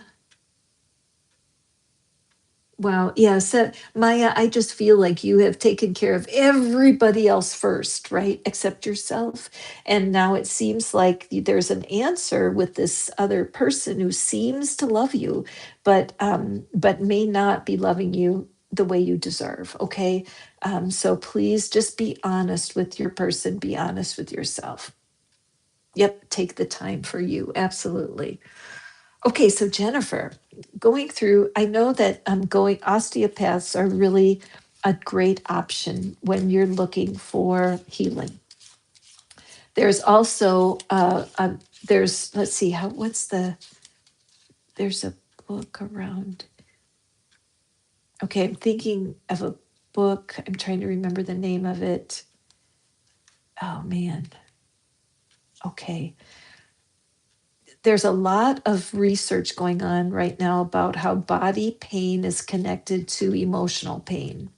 Wow. Yeah. So, Maya, I just feel like you have taken care of everybody else first, right? Except yourself. And now it seems like there's an answer with this other person who seems to love you, but may not be loving you the way you deserve. Okay. So please just be honest with your person, be honest with yourself. Yep. Take the time for you. Absolutely. Okay, so Jennifer, going through, I know that going osteopaths are really a great option when you're looking for healing. There's also there's let's see how what's the there's a book around. Okay, I'm thinking of a book. I'm trying to remember the name of it. Oh man. Okay. There's a lot of research going on right now about how body pain is connected to emotional pain.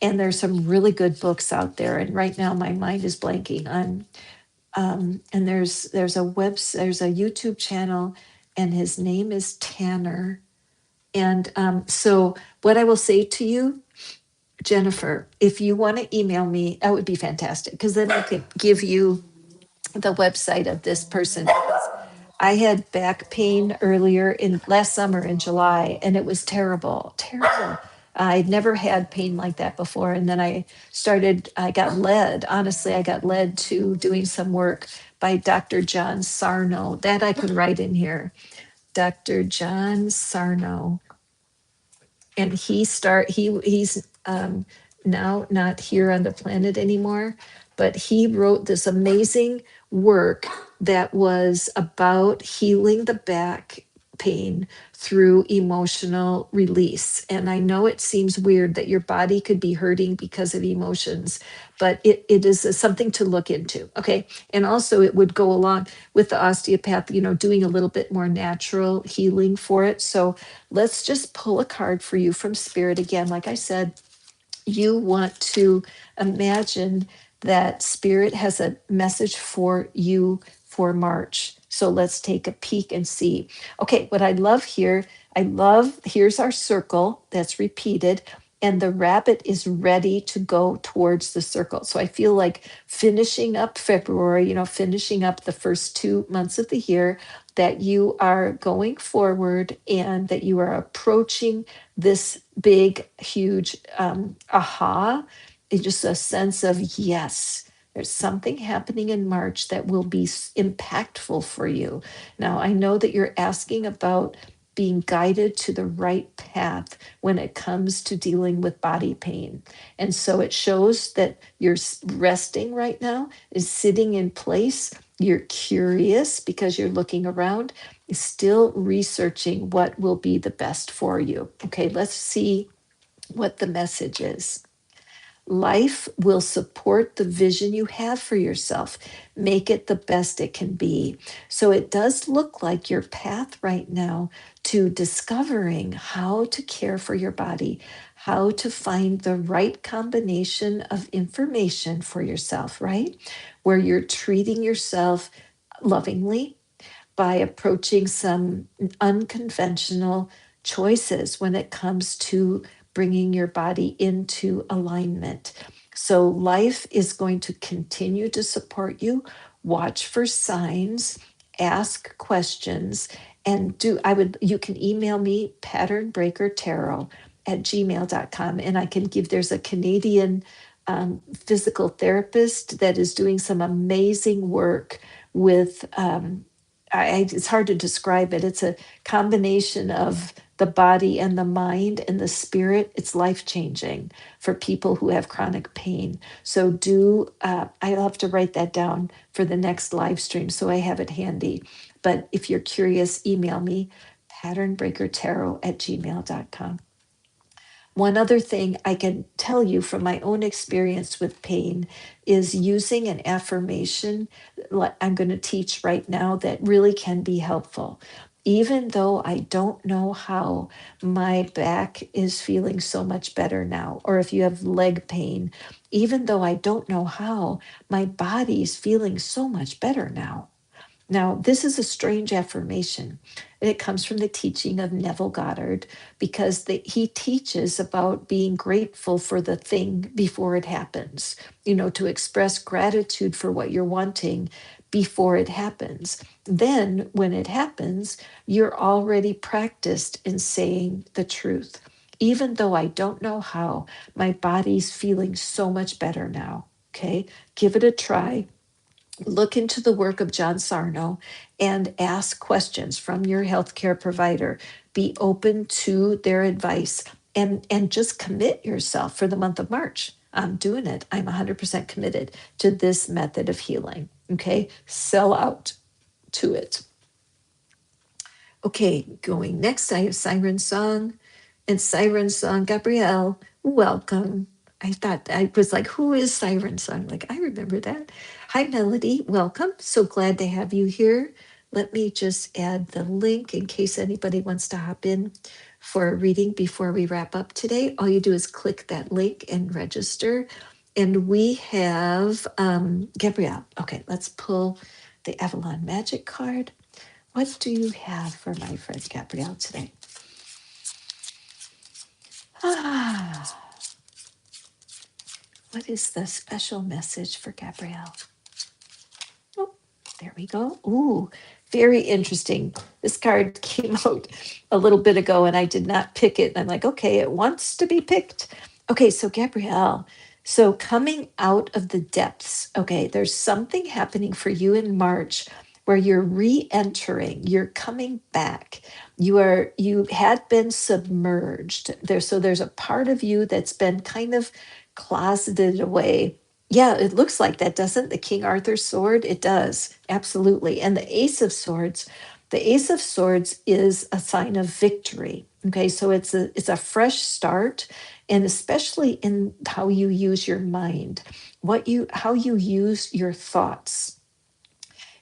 And there's some really good books out there. And right now my mind is blanking on, and there's a YouTube channel, and his name is Tanner. And so what I will say to you, Jennifer, if you want to email me, that would be fantastic, because then I could give you the website of this person. I had back pain earlier in last summer in July, and it was terrible, terrible. I'd never had pain like that before. And then I got led, honestly, I got led to doing some work by Dr. John Sarno. That I could write in here. Dr. John Sarno. And he's now not here on the planet anymore, but he wrote this amazing work that was about healing the back pain through emotional release. And I know it seems weird that your body could be hurting because of emotions, but it is something to look into. Okay. And also it would go along with the osteopath, doing a little bit more natural healing for it. So let's just pull a card for you from spirit again. Like I said, you want to imagine that spirit has a message for you for March. So let's take a peek and see. Okay, what I love here, here's our circle that's repeated, and the rabbit is ready to go towards the circle. So I feel like finishing up February, finishing up the first 2 months of the year, that you are going forward and that you are approaching this big, huge aha. It's just a sense of yes, there's something happening in March that will be impactful for you. Now, I know that you're asking about being guided to the right path when it comes to dealing with body pain. And so it shows that you're resting right now, is sitting in place. You're curious because you're looking around, still researching what will be the best for you. Okay, let's see what the message is. Life will support the vision you have for yourself. Make it the best it can be. So it does look like your path right now to discovering how to care for your body, how to find the right combination of information for yourself, right? Where you're treating yourself lovingly by approaching some unconventional choices when it comes to bringing your body into alignment. So, life is going to continue to support you. Watch for signs, ask questions, and you can email me patternbreakertarot@gmail.com, and I can there's a Canadian physical therapist that is doing some amazing work with it's hard to describe it. It's a combination of the body and the mind and the spirit. It's life changing for people who have chronic pain. So I'll have to write that down for the next live stream so I have it handy. But if you're curious, email me patternbreakertarot@gmail.com. One other thing I can tell you from my own experience with pain is using an affirmation like I'm going to teach right now that really can be helpful. Even though I don't know how, my back is feeling so much better now. Or if you have leg pain, even though I don't know how, my body's feeling so much better now. Now, this is a strange affirmation. It comes from the teaching of Neville Goddard because he teaches about being grateful for the thing before it happens, to express gratitude for what you're wanting before it happens. Then, when it happens, you're already practiced in saying the truth. Even though I don't know how, my body's feeling so much better now. Okay, give it a try. Look into the work of John Sarno and ask questions from your healthcare provider. Be open to their advice and just commit yourself for the month of March. I'm doing it. I'm 100% committed to this method of healing. Okay, sell out to it. Okay, going next, I have Siren Song. And Siren Song, Gabrielle, welcome. I was like, who is Siren Song? Like, I remember that. Hi, Melody, welcome. So glad to have you here. Let me just add the link in case anybody wants to hop in for a reading before we wrap up today, all you do is click that link and register. And we have Gabrielle. Okay, let's pull the Avalon Magic card. What do you have for my friend Gabrielle today? Ah, what is the special message for Gabrielle? Oh, there we go. Ooh, very interesting. This card came out a little bit ago and I did not pick it. And I'm like, okay, it wants to be picked. Okay, so Gabrielle, so coming out of the depths, okay, there's something happening for you in March where you're re-entering, you're coming back. You had been submerged there. So there's a part of you that's been kind of closeted away. Yeah, it looks like that, doesn't the King Arthur sword? It does, absolutely. And the Ace of Swords is a sign of victory. Okay, so it's a fresh start, and especially in how you use your mind, how you use your thoughts.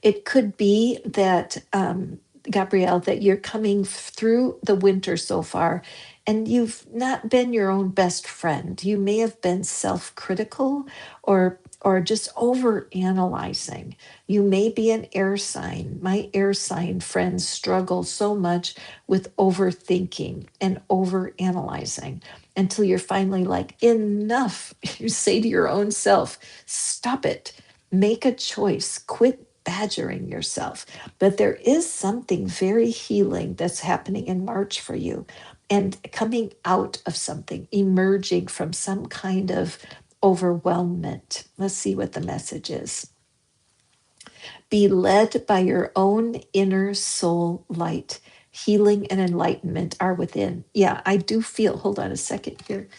It could be that, Gabrielle, that you're coming through the winter so far and you've not been your own best friend. You may have been self-critical or just over analyzing. You may be an air sign. My air sign friends struggle so much with overthinking and over analyzing until you're finally like, enough. You say to your own self, stop it, make a choice, quit badgering yourself. But there is something very healing that's happening in March for you, and coming out of something, emerging from some kind of overwhelmment. Let's see what the message is. Be led by your own inner soul light. Healing and enlightenment are within. Yeah, I do feel, hold on a second here.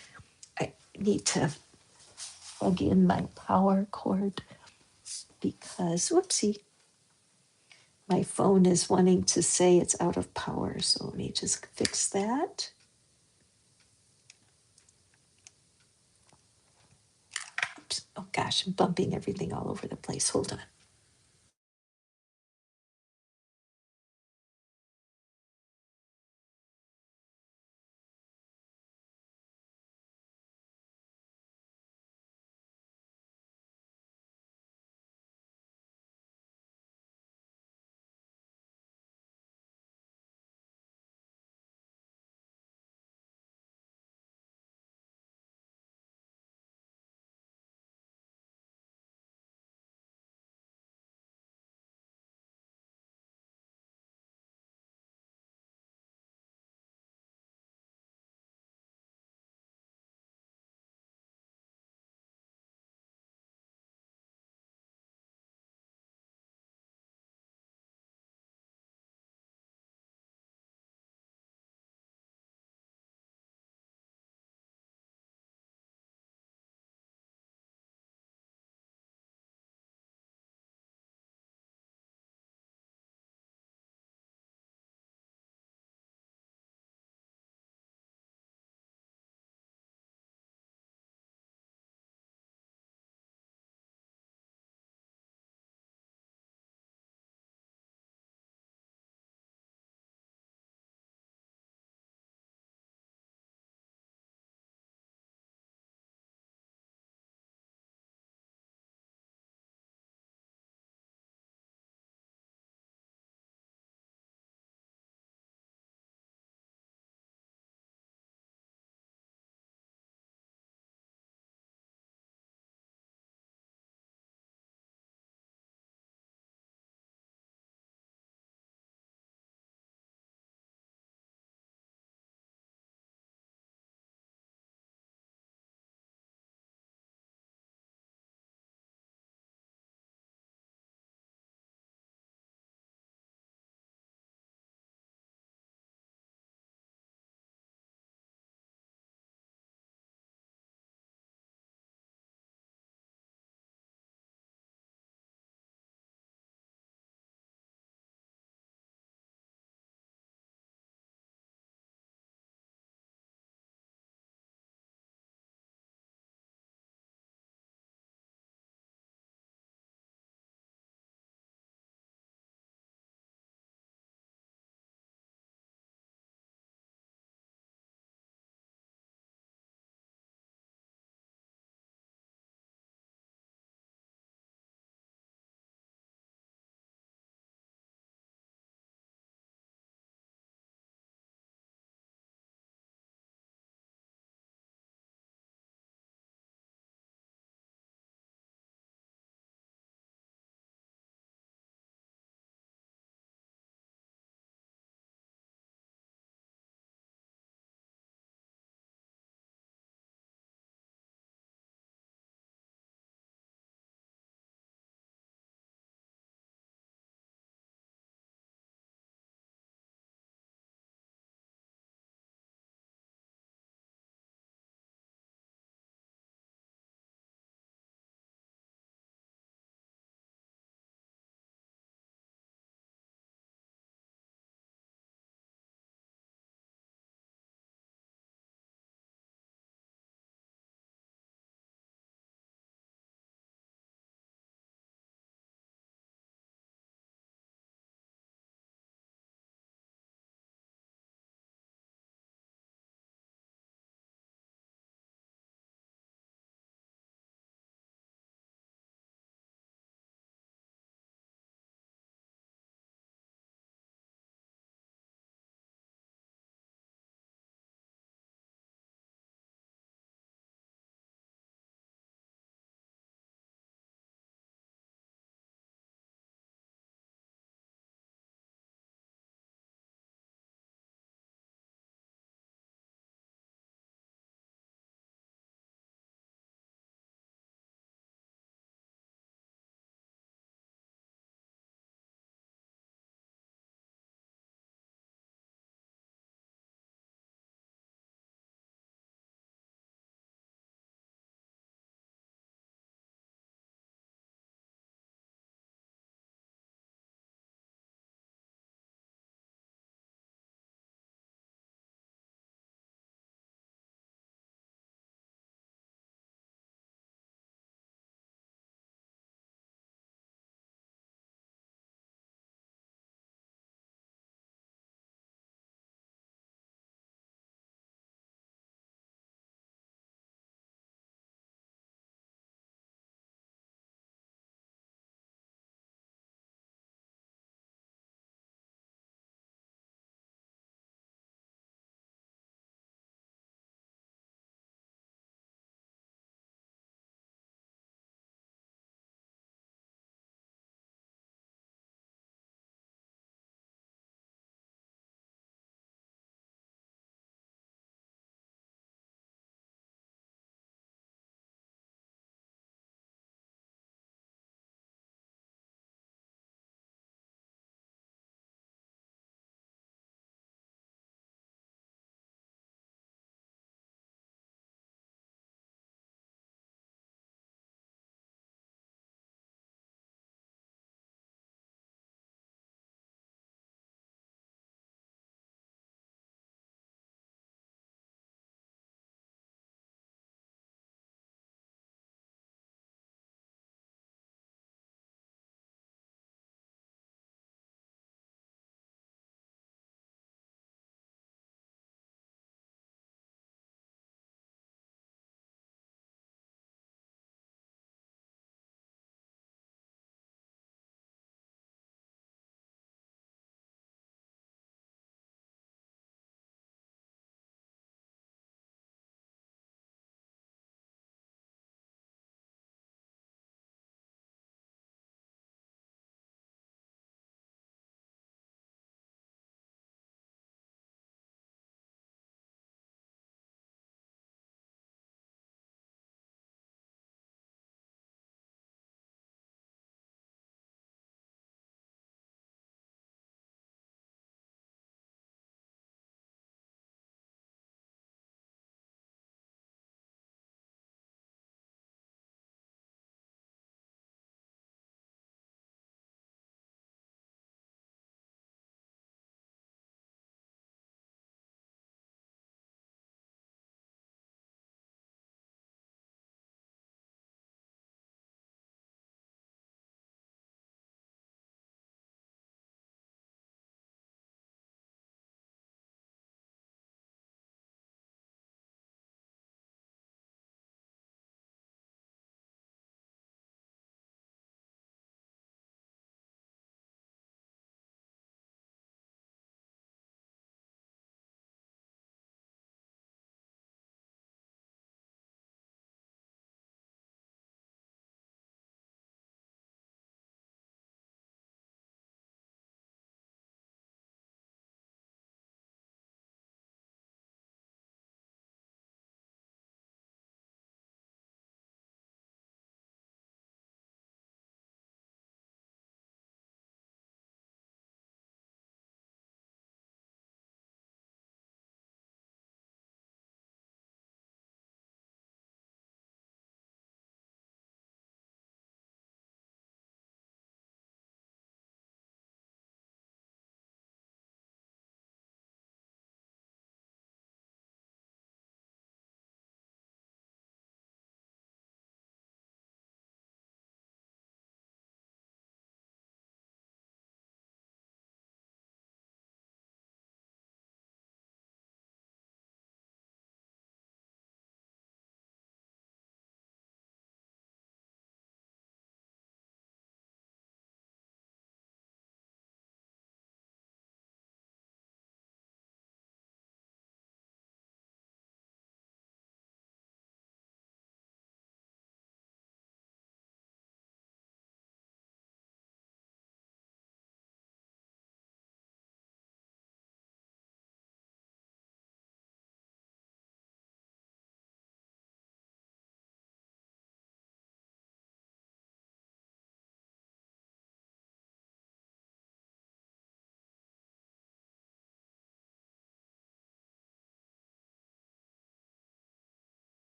I need to plug in my power cord because, whoopsie, my phone is wanting to say it's out of power. So let me just fix that. Oops. Oh gosh, I'm bumping everything all over the place. Hold on.